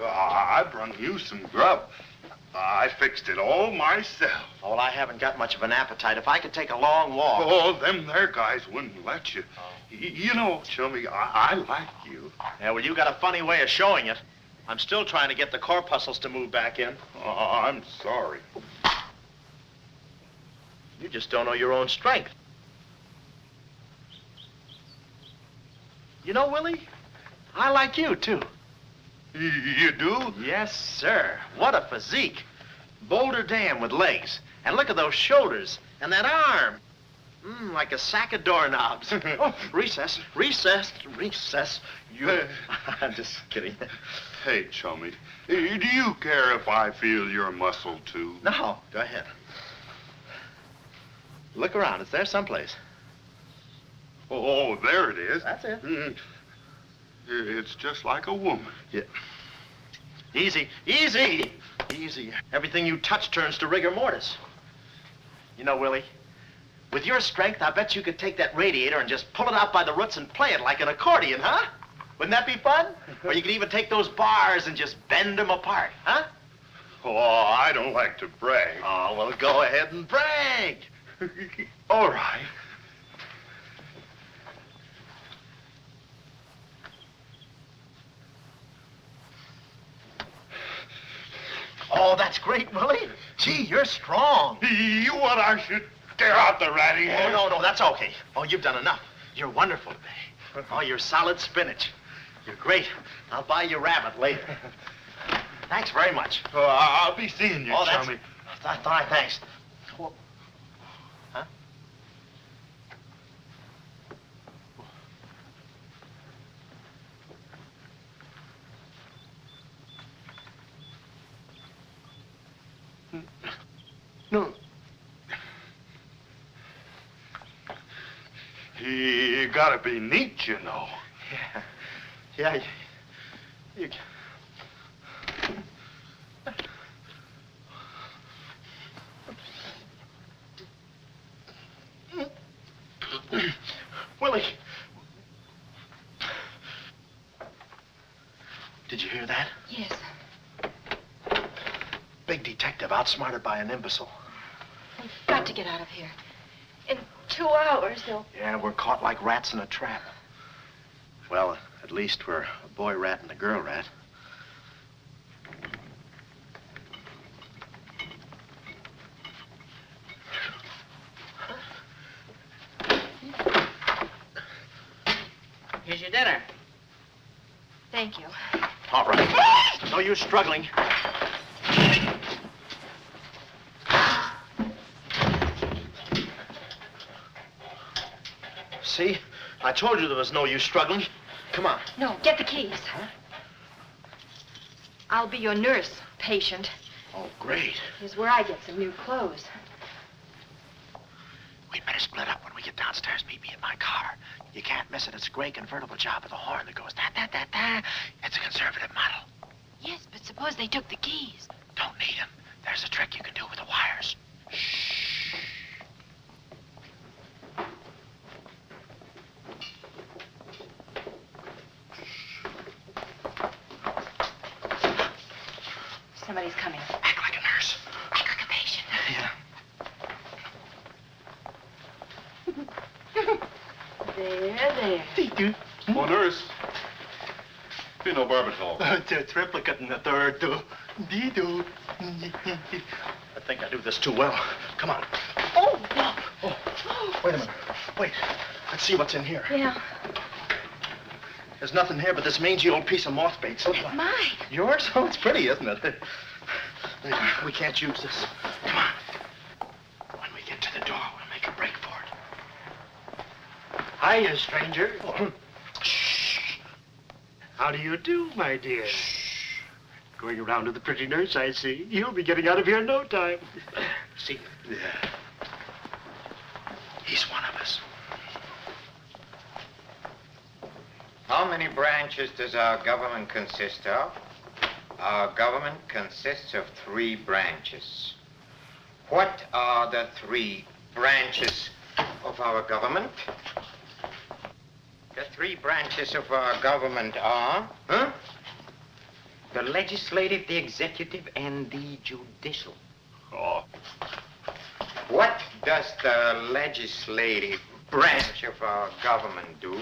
I brung you some grub. I fixed it all myself. Oh, well, I haven't got much of an appetite. If I could take a long walk... Oh, them there guys wouldn't let you. You know, chummy, I like you. Yeah, well, you got a funny way of showing it. I'm still trying to get the corpuscles to move back in. Oh, I'm sorry. You just don't know your own strength. You know, Willie, I like you, too. You do? Yes, sir. What a physique. Boulder Dam with legs. And look at those shoulders. And that arm. Like a sack of doorknobs. Oh, recess, recess, recess. I'm just kidding. Hey, chummy, do you care if I feel your muscle, too? No, go ahead. Look around. It's there someplace. Oh, there it is. That's it. It's just like a woman. Yeah. Easy, easy, easy. Everything you touch turns to rigor mortis. You know, Willie, With your strength, I bet you could take that radiator and just pull it out by the roots and play it like an accordion, huh? Wouldn't that be fun? Or you could even take those bars and just bend them apart, huh? Oh, I don't like to brag. Oh, well, go ahead and brag. All right. Oh, that's great, Willie. Gee, you're strong. You want I should tear out the ratty hair? Oh, no, that's okay. Oh, you've done enough. You're wonderful today. Oh, you're solid spinach. You're great. I'll buy you rabbit later. Thanks very much. Oh, I'll be seeing you, chummy. That's fine, thanks. Oh. Huh? No. You gotta be neat, you know. Yeah. You... Willie. Did you hear that? Yes. Big detective outsmarted by an imbecile. We've got to get out of here. In 2 hours, they'll... Yeah, we're caught like rats in a trap. Well, at least we're a boy rat and a girl rat. Here's your dinner. Thank you. All right. No use struggling. See? I told you there was no use struggling. Come on. No, get the keys. Huh? I'll be your nurse, patient. Oh, great. Here's where I get some new clothes. We'd better split up when we get downstairs. Meet me in my car. You can't miss it. It's a gray convertible job with a horn that goes da-da-da-da. It's a conservative model. Yes, but suppose they took the keys. Don't need them. There's a trick you can do with the wires. Shh. Somebody's coming. Act like a nurse. Act like a patient. Yeah. There. Oh, nurse. Be no barbital. The triplicate and the third, too. Dee-doo. I think I do this too well. Come on. Oh, Wait a minute. Wait. Let's see what's in here. yeah. There's nothing here but this mangy old piece of moth bait. So It's mine. yours? Oh, it's pretty, isn't it? We can't use this. Come on. When we get to the door, we'll make a break for it. Hiya, stranger. Shh. How do you do, my dear? Going around to the pretty nurse, I see. You'll be getting out of here in no time. See? Yeah. He's one of us. How many branches does our government consist of? Our government consists of 3 branches. What are the 3 branches of our government? The 3 branches of our government are, the legislative, the executive, and the judicial. Oh. What does the legislative branch of our government do?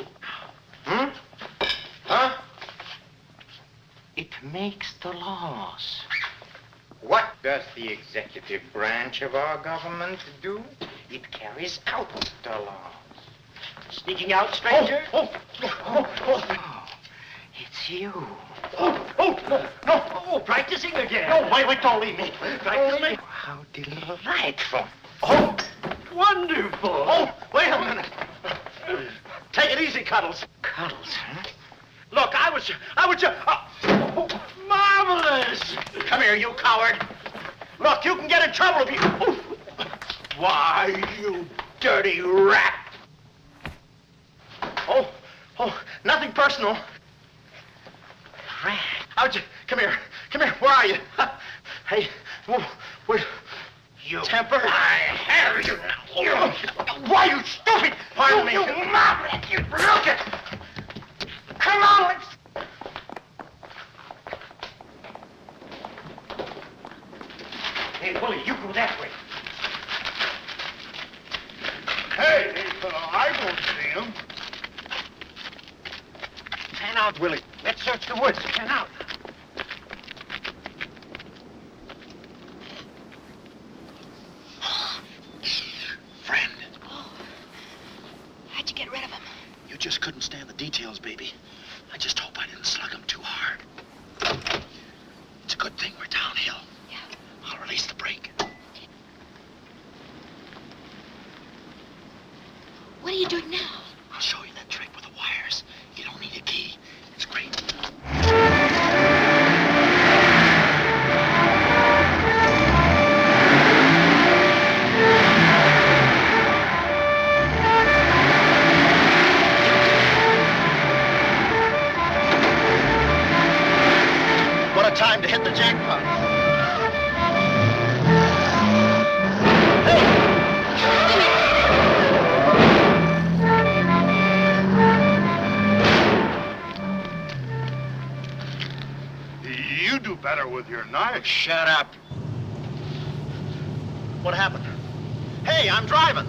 Huh? It makes the laws. What does the executive branch of our government do? It carries out the laws. Sneaking out, stranger? Oh, it's you. No, practicing again. No, wait, don't leave me. Practicing? How delightful. Oh, wonderful. Oh, wait a minute. Take it easy, Cuddles. Cuddles, huh? Look, I was Marvelous. Come here, you coward. Look, you can get in trouble if you... Why, you dirty rat. Oh, nothing personal. Rat. How'd you... Come here. Where are you? Hey, where... You temper. I have you now. Why, you stupid! Pardon me. You maverick! You look it! Come on, let's... Hey, Willie, you go that way. Hey, I don't see him. Pan out, Willie. Let's search the woods. Pan out. Friend, How'd you get rid of him? you just couldn't stand the details, baby. I just hope I didn't slug him too hard. It's a good thing we're downhill. Yeah. I'll release the brake. What are you doing now? I'll show you that trick with the wires. You don't need a key. It's great. What a time to hit the jackpot. You do better with your knife. Shut up. What happened? Hey, I'm driving.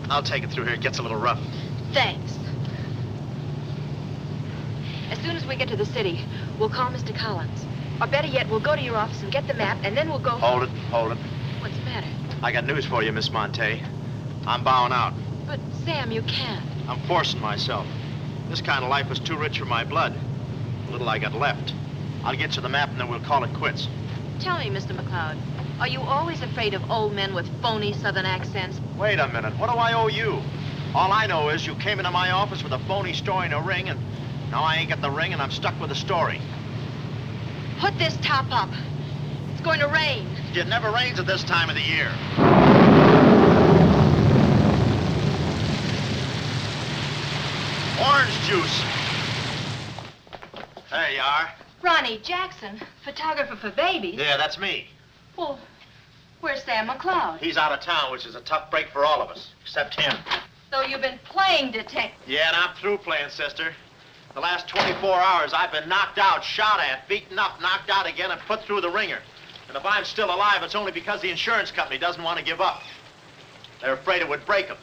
I'll take it through here. It gets a little rough. Thanks. As soon as we get to the city, we'll call Mr. Collins. Or better yet, we'll go to your office and get the map, and then we'll go... Hold it, hold it. What's the matter? I got news for you, Miss Monte. I'm bowing out. But, Sam, you can't. I'm forcing myself. This kind of life was too rich for my blood. The little I got left. I'll get you the map, and then we'll call it quits. Tell me, Mr. McLeod, are you always afraid of old men with phony southern accents? Wait a minute. What do I owe you? All I know is you came into my office with a phony story and a ring, and now I ain't got the ring, and I'm stuck with the story. Put this top up. It's going to rain. It never rains at this time of the year. Orange juice. There you are. Ronnie Jackson, photographer for babies. Yeah, that's me. Well, where's Sam McLeod? He's out of town, which is a tough break for all of us, except him. So you've been playing detective. Yeah, and I'm through playing, sister. The last 24 hours, I've been knocked out, shot at, beaten up, knocked out again, and put through the ringer. And if I'm still alive, it's only because the insurance company doesn't want to give up. They're afraid it would break them.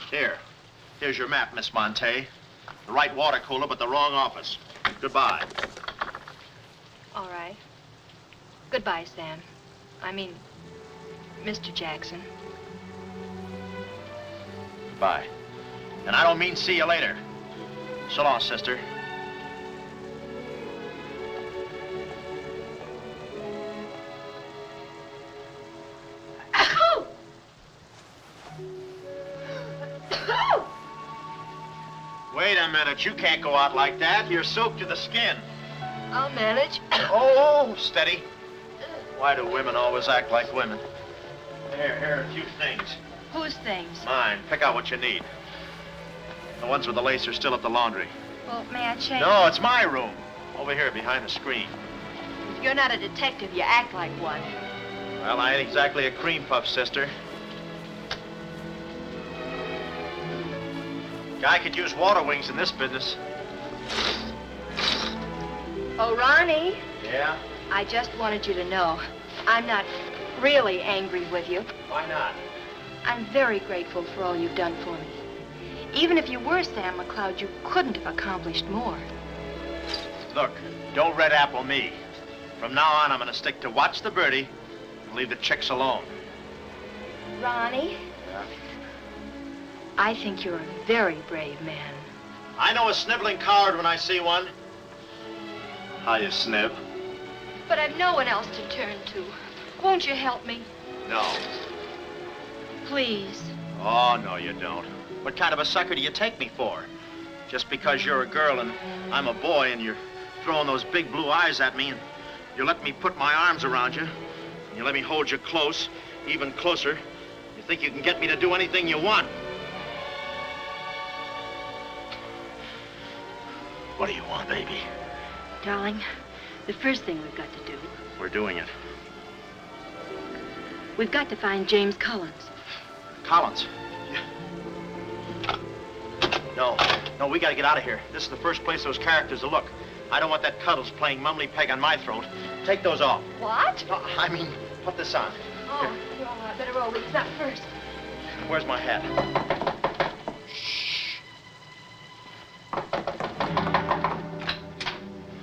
Here's your map, Miss Monte. The right water cooler, but the wrong office. Goodbye. All right. Goodbye, Sam. I mean, Mr. Jackson. Goodbye. And I don't mean see you later. So long, sister. Wait a minute, you can't go out like that. You're soaked to the skin. I'll manage. Oh, steady. Why do women always act like women? Here are a few things. Whose things? Mine. Pick out what you need. The ones with the lace are still at the laundry. Well, may I change? No, it's my room. Over here behind the screen. If you're not a detective, you act like one. Well, I ain't exactly a cream puff, sister. Guy could use water wings in this business. Oh, Ronnie. Yeah? I just wanted you to know, I'm not really angry with you. Why not? I'm very grateful for all you've done for me. Even if you were Sam McLeod, you couldn't have accomplished more. Look, don't red apple me. From now on, I'm gonna stick to watch the birdie and leave the chicks alone. Ronnie? Yeah? I think you're a very brave man. I know a sniveling coward when I see one. How you sniv? But I've no one else to turn to. Won't you help me? No. Please. Oh, no, you don't. What kind of a sucker do you take me for? Just because you're a girl and I'm a boy and you're throwing those big blue eyes at me and you let me put my arms around you and you let me hold you close, even closer, you think you can get me to do anything you want. What do you want, baby? Darling, The first thing we've got to do, We're doing it. we've got to find James Collins. Collins. No, we gotta get out of here. This is the first place those characters will look. I don't want that Cuddles playing mumbly peg on my throat. Take those off. What? No, I mean, put this on. Oh, well, I better roll these up first. Where's my hat?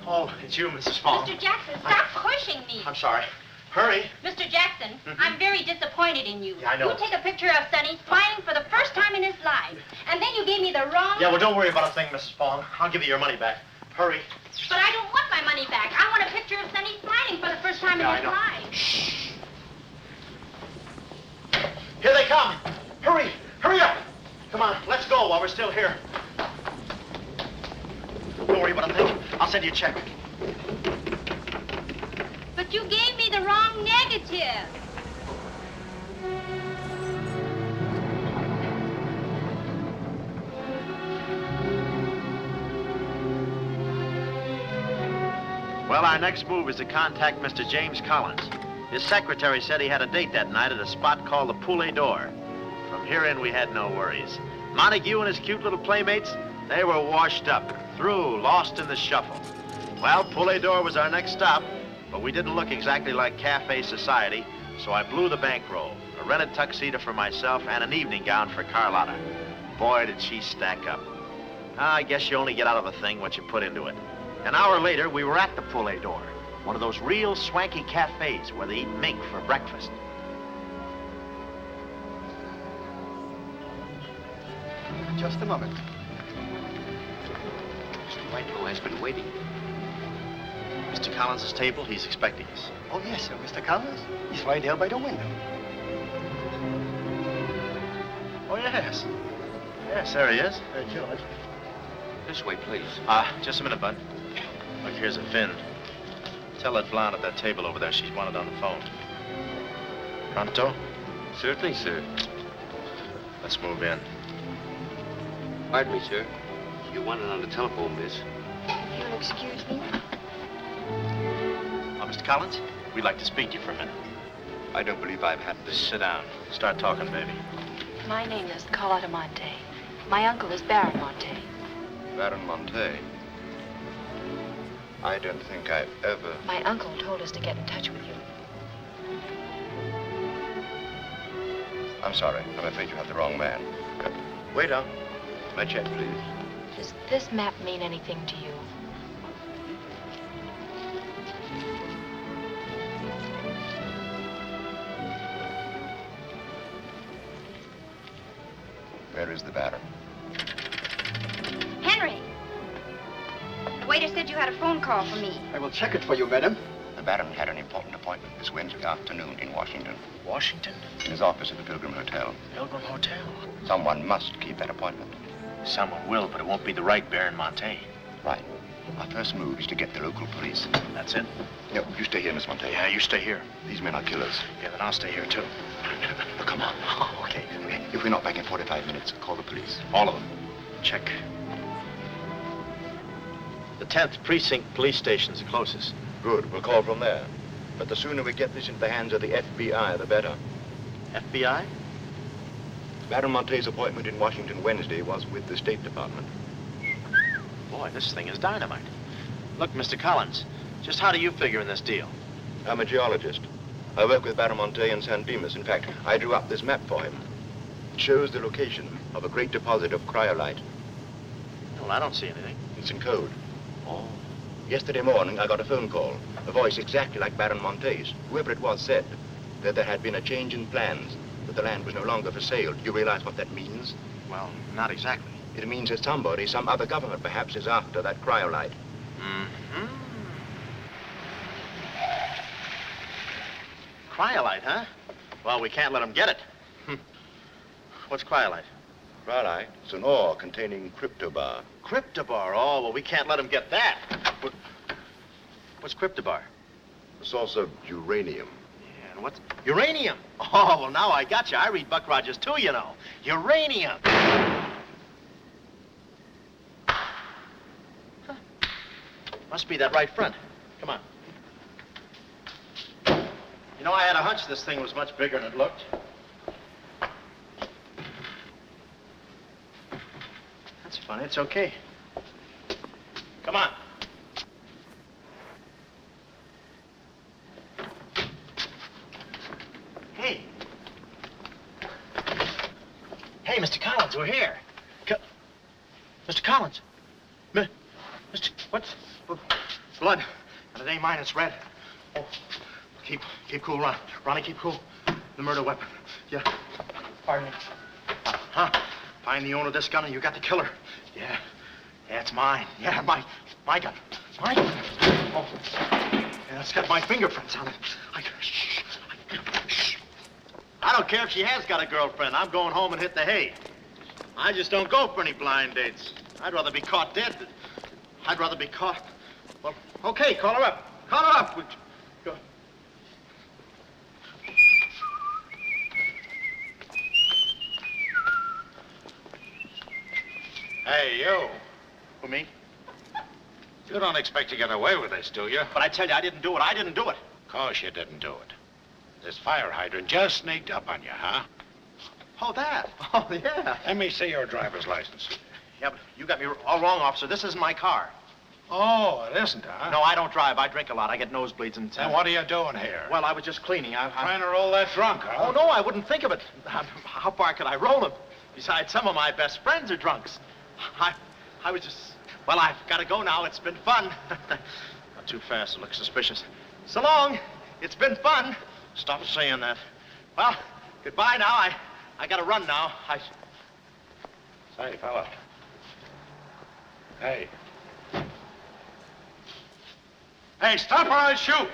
Oh, it's you, Mrs. Fong. Mr. Jackson, stop pushing me. I'm sorry. Hurry. Mr. Jackson, I'm very disappointed in you. Yeah, I know. You take a picture of Sonny smiling for the first time in his life, and then you gave me the wrong... Yeah, well, don't worry about a thing, Mrs. Fong. I'll give you your money back. Hurry. But I don't want my money back. I want a picture of Sonny smiling for the first time in his life. Shh. Here they come. Hurry. Hurry up. Come on, let's go while we're still here. Don't worry about a thing. I'll send you a check. But you gave me the wrong negative. Well, our next move is to contact Mr. James Collins. His secretary said he had a date that night at a spot called the Poulet d'Or. From here in, we had no worries. Montague and his cute little playmates, they were washed up, through, lost in the shuffle. Well, Poulet d'Or was our next stop, but we didn't look exactly like cafe society, so I blew the bankroll, a rented tuxedo for myself and an evening gown for Carlotta. Boy, did she stack up. I guess you only get out of a thing what you put into it. An hour later, we were at the Poulet d'Or, one of those real swanky cafes where they eat mink for breakfast. Just a moment. Mr. Whitelaw has been waiting. Mr. Collins' table, he's expecting us. Oh, yes, sir. Mr. Collins. He's right there by the window. Oh, yes. Yes, there he is. George. This way, please. Just a minute, Bud. Look, here's a Finn. Tell that blonde at that table over there she's wanted on the phone. Pronto? Certainly, sir. Let's move in. Pardon me, sir. You wanted on the telephone, miss. You'll excuse me? Mr. Collins, we'd like to speak to you for a minute. I don't believe I've had this. Sit down. Start talking, baby. My name is Carlotta Monte. My uncle is Baron Monte. Baron Monte. I don't think I've ever... My uncle told us to get in touch with you. I'm sorry. I'm afraid you have the wrong man. Waiter, my check, please. Does this map mean anything to you? Where is the Baron? Henry! Waiter said you had a phone call for me. I will check it for you, madam. The Baron had an important appointment this Wednesday afternoon in Washington. Washington? In his office at the Pilgrim Hotel. Pilgrim Hotel? Someone must keep that appointment. Someone will, but it won't be the right Baron Monte. Right. Our first move is to get the local police. That's it? No, you stay here, Miss Monte. Yeah, you stay here. These men are killers. Yeah, then I'll stay here, too. Oh, come on. Oh, okay. If we're not back in 45 minutes, call the police. All of them. Check. The 10th Precinct Police Station's the closest. Good. We'll call from there. But the sooner we get this into the hands of the FBI, the better. FBI? Baron Monte's appointment in Washington Wednesday was with the State Department. Boy, this thing is dynamite. Look, Mr. Collins, just how do you figure in this deal? I'm a geologist. I work with Baron Monte in San Dimas. In fact, I drew up this map for him. It shows the location of a great deposit of cryolite. Well, I don't see anything. It's in code. Oh. Yesterday morning, I got a phone call. A voice exactly like Baron Monte's. Whoever it was said that there had been a change in plans, that the land was no longer for sale. Do you realize what that means? Well, not exactly. It means that somebody, some other government perhaps, is after that cryolite. Mm-hmm. Cryolite, huh? Well, we can't let them get it. What's cryolite? Cryolite? It's an ore containing cryptobar. Cryptobar? Oh, well, we can't let them get that. What's cryptobar? A source of uranium. Yeah, and what's... Uranium! Oh, well, now I got you. I read Buck Rogers, too, you know. Uranium! Huh. Must be that right front. Come on. Come on. You know, I had a hunch this thing was much bigger than it looked. That's funny. It's okay. Come on. Hey. Hey, Mr. Collins, we're here. Mr. Collins. Mr. What's... Blood. And it ain't mine, it's red. Oh, keep cool, Ron. Ronnie, keep cool. The murder weapon. Yeah. Pardon me. Huh? Find the owner of this gun and you got the killer. Yeah. Yeah, it's mine. Yeah, my gun. My gun. Oh. Yeah, it's got my fingerprints on it. Shh. I don't care if she has got a girlfriend. I'm going home and hit the hay. I just don't go for any blind dates. I'd rather be caught dead than... I'd rather be caught... Well, okay, call her up. Call her up. Go. Hey, you. Who, me? You don't expect to get away with this, do you? But I tell you, I didn't do it. I didn't do it. Of course you didn't do it. This fire hydrant just sneaked up on you, huh? Oh, that? Oh, yeah. Let me see your driver's license. Yeah, but you got me all wrong, officer. This isn't my car. Oh, it isn't, huh? No, I don't drive. I drink a lot. I get nosebleeds and... Then what are you doing here? Well, I was just cleaning. I'm trying to roll that drunk, huh? Oh, no, I wouldn't think of it. How far could I roll him? Besides, some of my best friends are drunks. I was just... Well, I've got to go now. It's been fun. Not too fast. It looks suspicious. So long. It's been fun. Stop saying that. Well, goodbye now. I got to run now. Say, fella. Hey. Hey, stop or I'll shoot!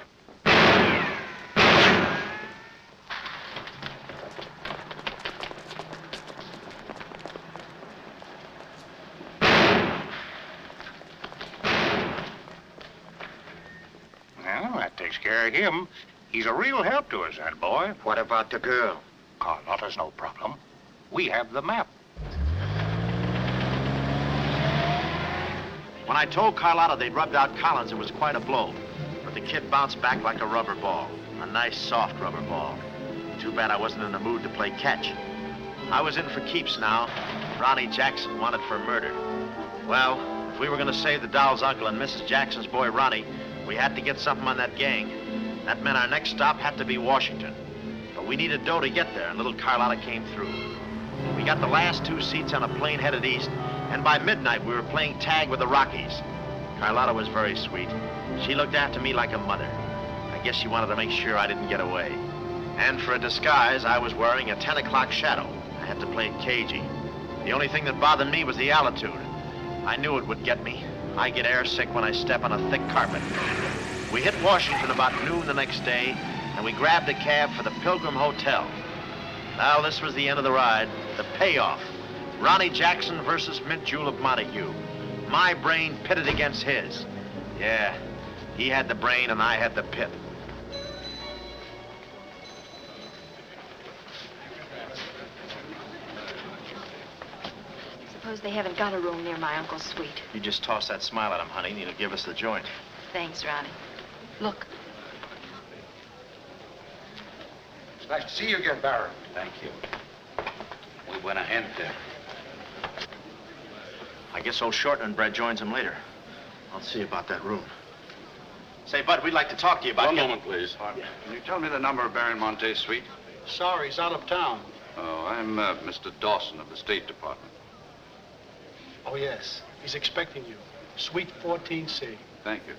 Well, that takes care of him. He's a real help to us, that boy. What about the girl? Carlotta's no problem. We have the map. When I told Carlotta they'd rubbed out Collins, it was quite a blow. But the kid bounced back like a rubber ball. A nice, soft rubber ball. Too bad I wasn't in the mood to play catch. I was in for keeps now. Ronnie Jackson wanted for murder. Well, if we were going to save the doll's uncle and Mrs. Jackson's boy, Ronnie, we had to get something on that gang. That meant our next stop had to be Washington. But we needed dough to get there, and little Carlotta came through. We got the last 2 seats on a plane headed east, and by midnight we were playing tag with the Rockies. Carlotta was very sweet. She looked after me like a mother. I guess she wanted to make sure I didn't get away. And for a disguise, I was wearing a 10 o'clock shadow. I had to play it cagey. The only thing that bothered me was the altitude. I knew it would get me. I get airsick when I step on a thick carpet. We hit Washington about noon the next day, and we grabbed a cab for the Pilgrim Hotel. Well, this was the end of the ride, the payoff. Ronnie Jackson versus Mint Julep Montague. My brain pitted against his. Yeah, he had the brain and I had the pit. Suppose they haven't got a room near my uncle's suite. You just toss that smile at him, honey, and he'll give us the joint. Thanks, Ronnie. Look. It's nice to see you again, Baron. Thank you. We went ahead there. I guess old Shortland joins him later. I'll see about that room. Say, Bud, we'd like to talk to you about... One moment, please. Can you tell me the number of Baron Monte's suite? Sorry, he's out of town. Oh, I'm Mr. Dawson of the State Department. Oh, yes. He's expecting you. Suite 14C. Thank you.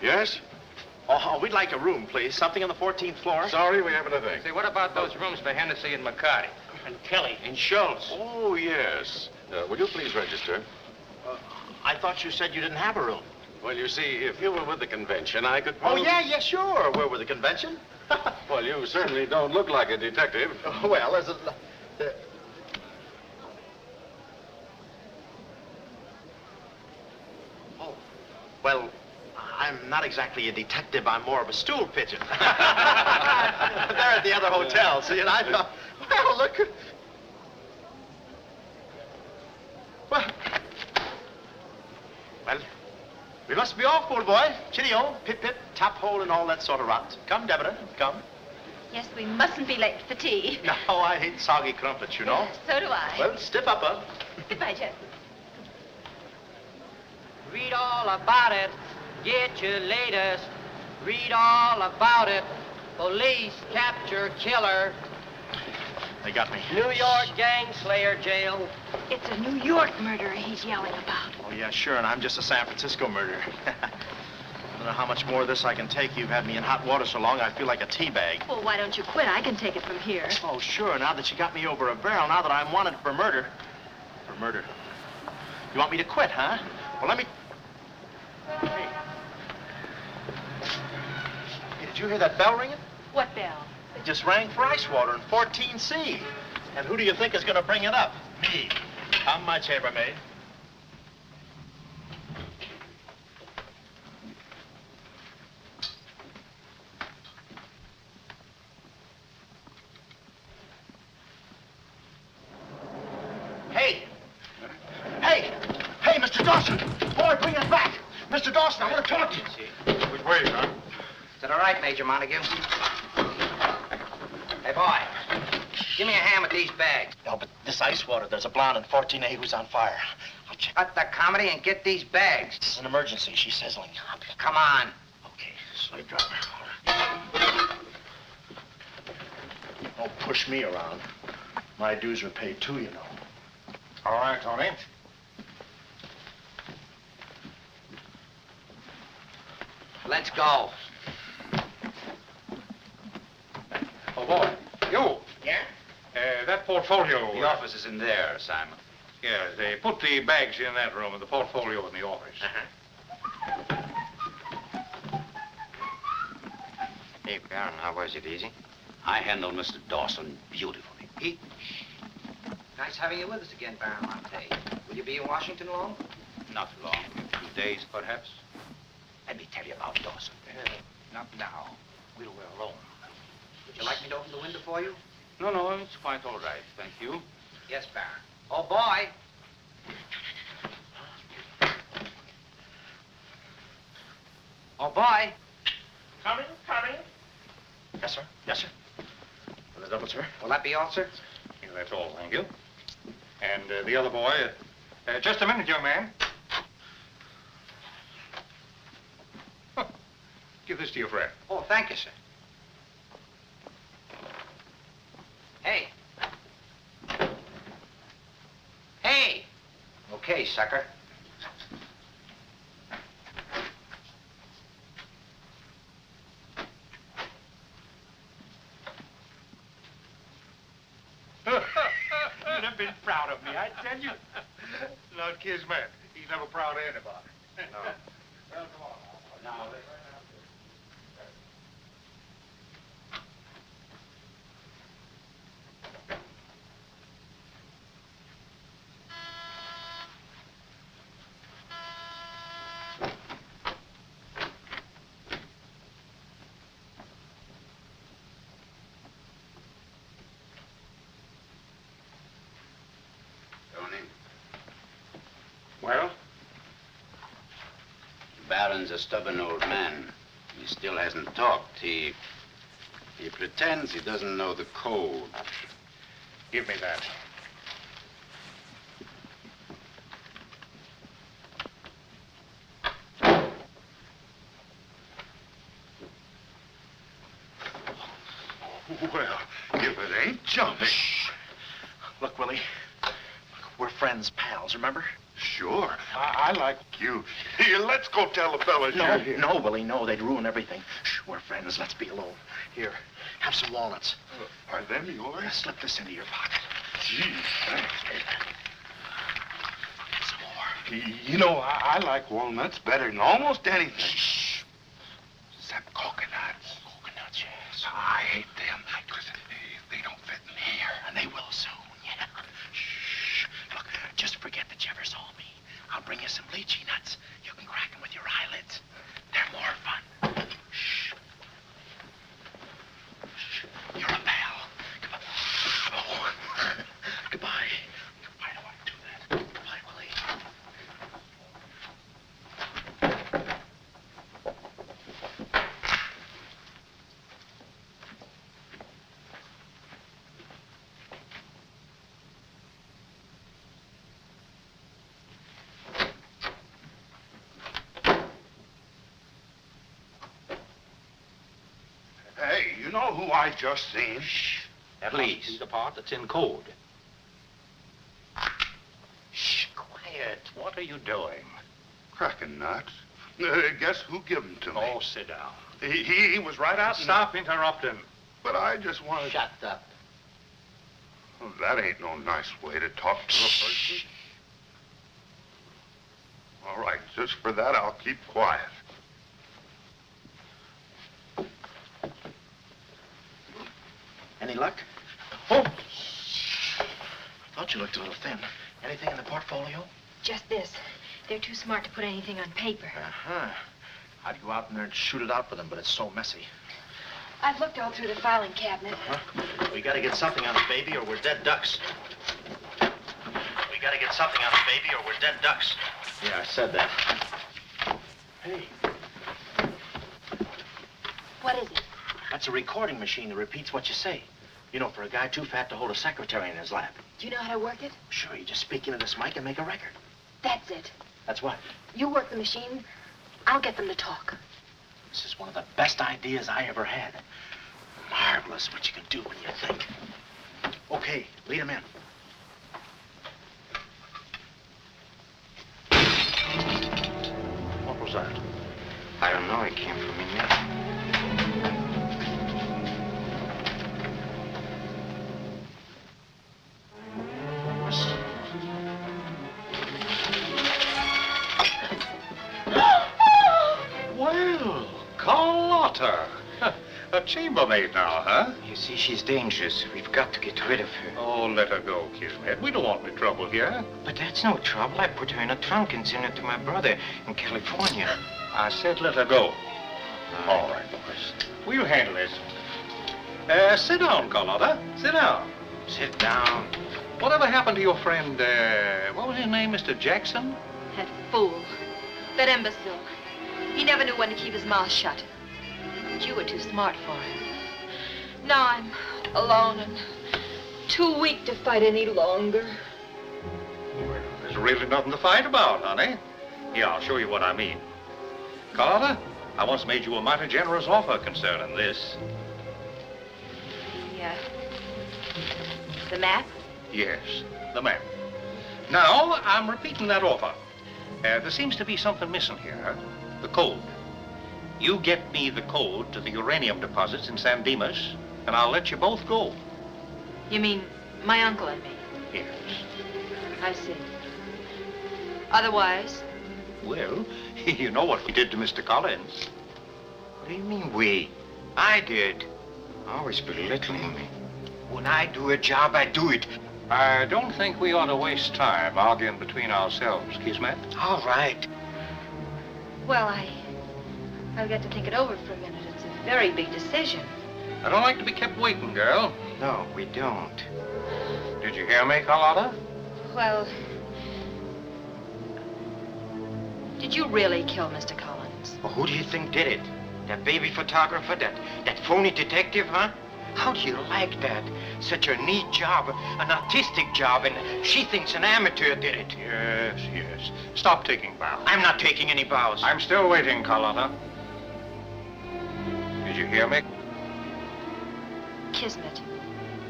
Yes? Oh, we'd like a room, please. Something on the 14th floor. Sorry, we haven't a thing. Say, what about those rooms for Hennessy and McCarty? And Kelly. And Schultz. Oh, yes. Will you please register? I thought you said you didn't have a room. Well, you see, if you were with the convention, I could Oh, probably... yeah, sure. We're with the convention. Well, you certainly don't look like a detective. Well, as a... Oh, well, I'm not exactly a detective. I'm more of a stool pigeon. They're at the other hotel, see, and I thought, well, look... Well, We must be off, old boy. Chitty-o, pip-pip, tap-hole, and all that sort of rot. Come, Deborah, come. Yes, we mustn't be late for tea. No, I hate soggy crumpets, you know. So do I. Well, stiff upper. Goodbye, Jeff. Read all about it. Get your latest. Read all about it. Police capture killer. They got me. New York gang slayer jail. It's a New York murderer he's yelling about. Oh, yeah, sure, and I'm just a San Francisco murderer. I don't know how much more of this I can take. You've had me in hot water so long, I feel like a tea bag. Well, why don't you quit? I can take it from here. Oh, sure, now that you got me over a barrel, now that I'm wanted for murder. For murder. You want me to quit, huh? Well, let me... Hey. Hey, did you hear that bell ringing? What bell? It just rang for ice water in 14C. And who do you think is going to bring it up? Me. Come, my chambermaid. Hey! Hey! Hey, Mr. Dawson! Boy, bring it back! Mr. Dawson, I want to talk to you. Which way, son? Is it all right, Major Montague? Hey, boy. Give me a hand with these bags. No, but this ice water, there's a blonde in 14A who's on fire. I'll check. Cut the comedy and get these bags. This is an emergency. She's sizzling. Come on. Okay, slave driver. Don't push me around. My dues are paid too, you know. All right, Tony. Let's go. Oh, boy. You. Yeah? That portfolio. The office is in there, Simon. Yeah, they put the bags in that room and the portfolio in the office. Hey, Baron, how was it? Easy? I handled Mr. Dawson beautifully. Nice having you with us again, Baron Monte. Will you be in Washington long? Not long. 2 days, perhaps. Let me tell you about Dawson. Not now. We're alone. Would you like me to open the window for you? No, it's quite all right. Thank you. Yes, Baron. Oh, boy. Oh, boy. Coming. Yes, sir. Yes, sir. For the double, sir. Will that be all, sir? Yeah, that's all, thank you. And the other boy, just a minute, young man. Huh. Give this to your friend. Oh, thank you, sir. Hey. Hey. Okay, sucker. You'd have been proud of me, I tell you. Not Kismet. He's never proud of anybody. No. Well, come on. Now. Well? The Baron's a stubborn old man. He still hasn't talked. He pretends he doesn't know the code. Give me that. Well, if it ain't jumping. Shh. Look, Willie. We're friends, pals, remember? Sure. I like you. Here, let's go tell the fellas you're here. No, Willie, no. They'd ruin everything. Shh, we're friends. Let's be alone. Here, have some walnuts. Are them yours? Slip this into your pocket. Gee, thanks. Some more. You know, I like walnuts better than almost anything. Shh. Except coconuts. Coconuts, yes. I hate them because they don't fit in here. And they will soon, yeah. Shh. Look, just forget that you ever saw me. I'll bring you some lychee nuts. You can crack them with your eyelids. They're more fun. Shh. Shh. You're a pal. Goodbye. Oh. Goodbye. Why do I do that? Goodbye, Willie. You know who I just seen? Shh. That must be the part that's in code. Shh, quiet. What are you doing? Cracking nuts. Guess who gave him to me? Oh, sit down. He was right out. Stop interrupting. But I just wanted. Shut up. Well, that ain't no nice way to talk to a person. All right, just for that, I'll keep quiet. Any luck? Oh! Thought you looked a little thin. Anything in the portfolio? Just this. They're too smart to put anything on paper. Uh-huh. I'd go out in there and shoot it out with them, but it's so messy. I've looked all through the filing cabinet. Uh-huh. We gotta get something on it, baby, or we're dead ducks. We gotta get something on it, baby, or we're dead ducks. Yeah, I said that. Hey. What is it? That's a recording machine that repeats what you say. You know, for a guy too fat to hold a secretary in his lap. Do you know how to work it? Sure, you just speak into this mic and make a record. That's it. That's what? You work the machine. I'll get them to talk. This is one of the best ideas I ever had. Marvelous what you can do when you think. Okay, lead him in. What was that? I don't know. It came from in there. Well, Carlotta. A chambermaid now, huh? You see, she's dangerous. We've got to get rid of her. Oh, let her go, Kismet. We don't want any trouble here. But that's no trouble. I put her in a trunk and sent her to my brother in California. I said let her go. All right, boys. We'll handle this. Sit down, Carlotta. Sit down. Sit down. Whatever happened to your friend, what was his name, Mr. Jackson? That fool. That imbecile. He never knew when to keep his mouth shut. But you were too smart for him. Now I'm alone and too weak to fight any longer. Well, there's really nothing to fight about, honey. Here, I'll show you what I mean. Carlotta, I once made you a mighty generous offer concerning this. Yeah. The map? Yes, the map. Now, I'm repeating that offer. There seems to be something missing here. The code. You get me the code to the uranium deposits in San Dimas, and I'll let you both go. You mean my uncle and me? Yes. I see. Otherwise? Well, you know what we did to Mr. Collins. What do you mean, we? I did. Always belittling me. When I do a job, I do it. I don't think we ought to waste time arguing between ourselves, Kismet. All right. Well, I'll get to think it over for a minute. It's a very big decision. I don't like to be kept waiting, girl. No, we don't. Did you hear me, Carlotta? Well, did you really kill Mr. Collins? Well, who do you think did it? That baby photographer? That phony detective, huh? How do you like that? Such a neat job, an artistic job, and she thinks an amateur did it. Yes, yes. Stop taking bows. I'm not taking any bows. I'm still waiting, Carlotta. Did you hear me? Kismet,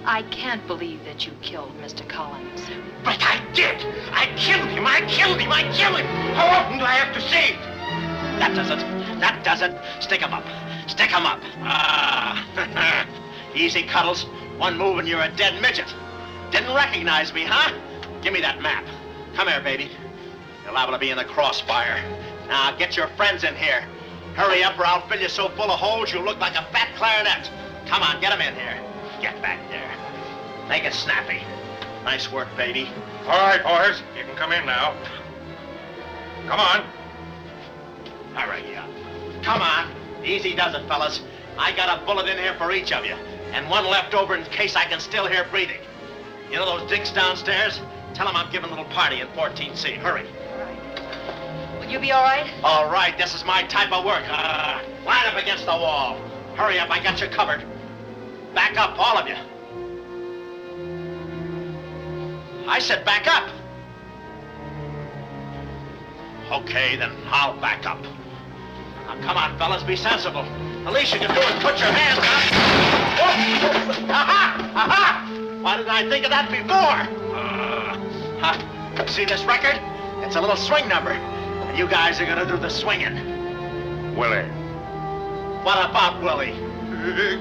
I can't believe that you killed Mr. Collins. But I did! I killed him! I killed him! I killed him! How often do I have to say it? That does it. That does it. Stick 'em up. Stick 'em up. Ah. Easy, Cuddles. One move and you're a dead midget. Didn't recognize me, huh? Give me that map. Come here, baby. You're liable to be in the crossfire. Now, get your friends in here. Hurry up or I'll fill you so full of holes you'll look like a fat clarinet. Come on, get them in here. Get back there. Make it snappy. Nice work, baby. All right, boys. You can come in now. Come on. Hurry up. Come on. Easy does it, fellas. I got a bullet in here for each of you, and one left over in case I can still hear breathing. You know those dicks downstairs? Tell them I'm giving a little party in 14C. Hurry. All right. Will you be all right? All right, this is my type of work. Line up against the wall. Hurry up, I got you covered. Back up, all of you. I said back up. Okay, then I'll back up. Now, come on, fellas, be sensible. The least you can do is put your hands up. Oh. Aha! Aha! Why didn't I think of that before? See this record? It's a little swing number. And you guys are gonna do the swinging. Willie. What about Willie?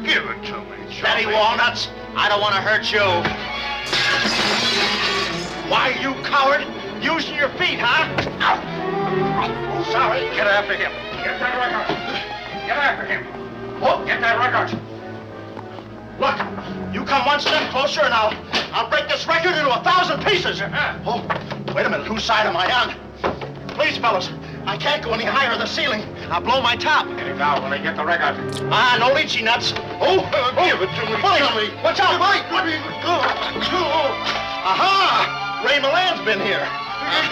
Give it to me, Steady, Charlie. Walnuts. I don't want to hurt you. Why, you coward? Using your feet, huh? Oh, sorry. Get after him. Get that record. Get after him. Oh, Get that record. look, you come one step closer and I'll break this record into 1,000 pieces. Oh, wait a minute. Whose side am I on? Please, fellas, I can't go any higher than the ceiling. I'll blow my top. Get him down, Willie. Get the record. Ah, no lychee nuts. Oh, Give it to me, Willie, watch out, Willie. Aha! Ray Milan's been here.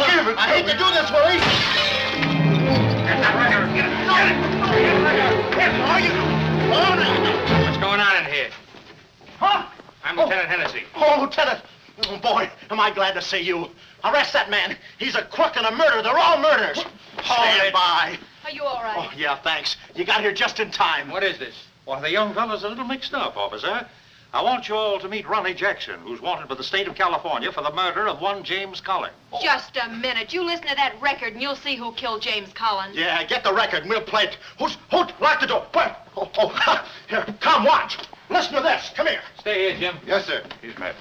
Give it to I hate to do this, Willie. Get that record. Get it. Get it. Get the record. Get it. Are you? What's going on in here? Huh? I'm Lieutenant Hennessy. Oh, Lieutenant. Oh, boy, am I glad to see you. Arrest that man. He's a crook and a murderer. They're all murderers. Stand by. Are you all right? Oh, yeah, thanks. You got here just in time. What is this? Well, the young fellow's a little mixed up, officer. I want you all to meet Ronnie Jackson, who's wanted by the state of California for the murder of one James Collins. Just a minute. You listen to that record and you'll see who killed James Collins. Yeah, get the record and we'll play it. Who? Lock the door. Where? Oh, here, come, watch. Listen to this. Come here. Stay here, Jim. Yes, sir. He's met.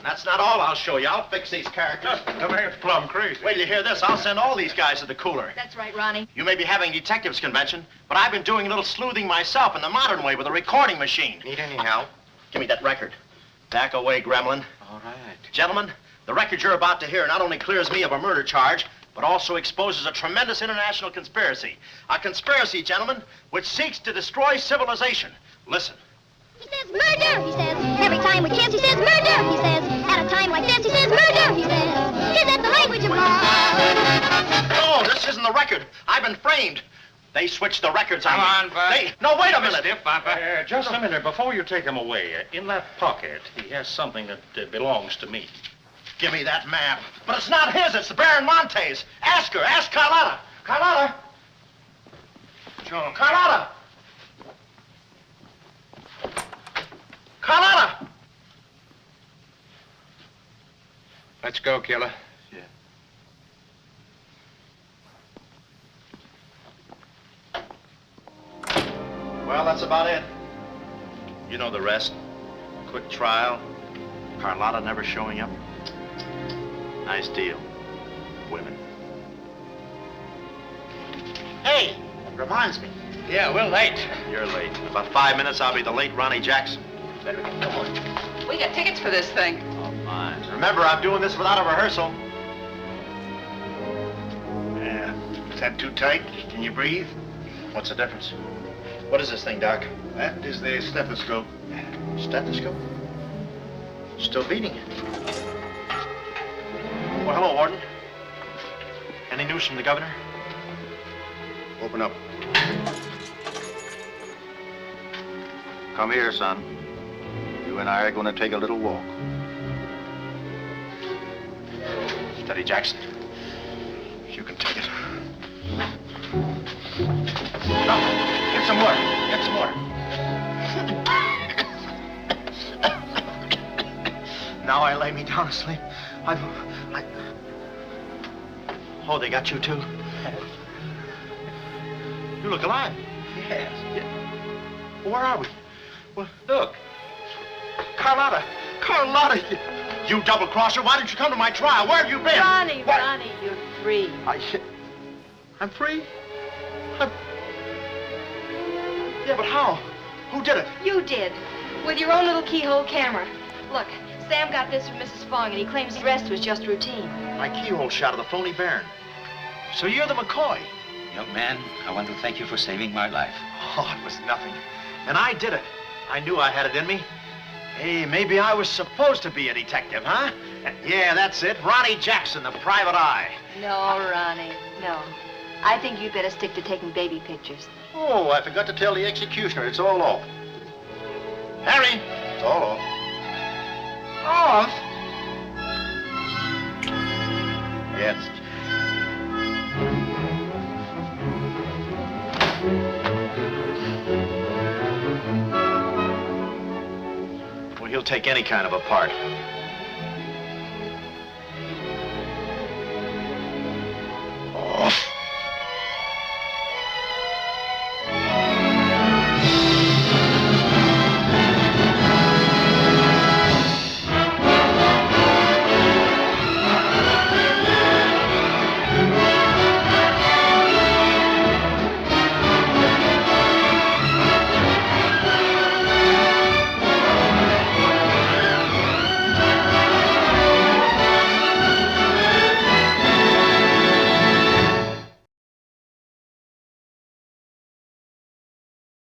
That's not all I'll show you. I'll fix these characters. The man's plumb crazy. Wait till you hear this. I'll send all these guys to the cooler. That's right, Ronnie. You may be having detectives convention, but I've been doing a little sleuthing myself in the modern way with a recording machine. Need any help? Give me that record. Back away, gremlin. All right. Gentlemen, the record you're about to hear not only clears me of a murder charge, but also exposes a tremendous international conspiracy. A conspiracy, gentlemen, which seeks to destroy civilization. Listen. He says murder, he says. Every time we kiss, he says murder, he says. At a time like this, he says murder, he says. Is that the language of love? No, this isn't the record. I've been framed. They switched the records on Come me. on, Bud. No, wait a minute. Stiff, Papa. Just a minute. Before you take him away, in that pocket, he has something that belongs to me. Give me that map. But it's not his, it's the Baron Monte's. Ask her, ask Carlotta. Carlotta. John. Carlotta. Carlotta. Let's go, killer. Well, that's about it. You know the rest. Quick trial. Carlotta never showing up. Nice deal. Women. Hey, reminds me. Yeah, we're late. You're late. In about 5 minutes, I'll be the late Ronnie Jackson. Better get going. We got tickets for this thing. Oh, fine. Remember, I'm doing this without a rehearsal. Yeah. Is that too tight? Can you breathe? What's the difference? What is this thing, Doc? That is the stethoscope. Stethoscope? Still beating it. Well, hello, Warden. Any news from the governor? Open up. Come here, son. You and I are going to take a little walk. Steady, Jackson. You can take it. No, get some water. Get some water. Now I lay me down to sleep. Oh, they got you too? You look alive. Yes. Well, where are we? Well, look. Carlotta. Carlotta, you double-crosser. Why didn't you come to my trial? Where have you been? Ronnie, What? Ronnie, you're free. I'm free? Yeah, but how? Who did it? You did. With your own little keyhole camera. Look, Sam got this from Mrs. Fong, and he claims the rest was just routine. My keyhole shot of the phony Baron. So you're the McCoy. Young man, I want to thank you for saving my life. Oh, it was nothing. And I did it. I knew I had it in me. Hey, maybe I was supposed to be a detective, huh? Yeah, that's it. Ronnie Jackson, the private eye. No, Ronnie, no. I think you'd better stick to taking baby pictures. Oh, I forgot to tell the executioner. It's all off. Harry, it's all off. Off? Yes. take any kind of a part.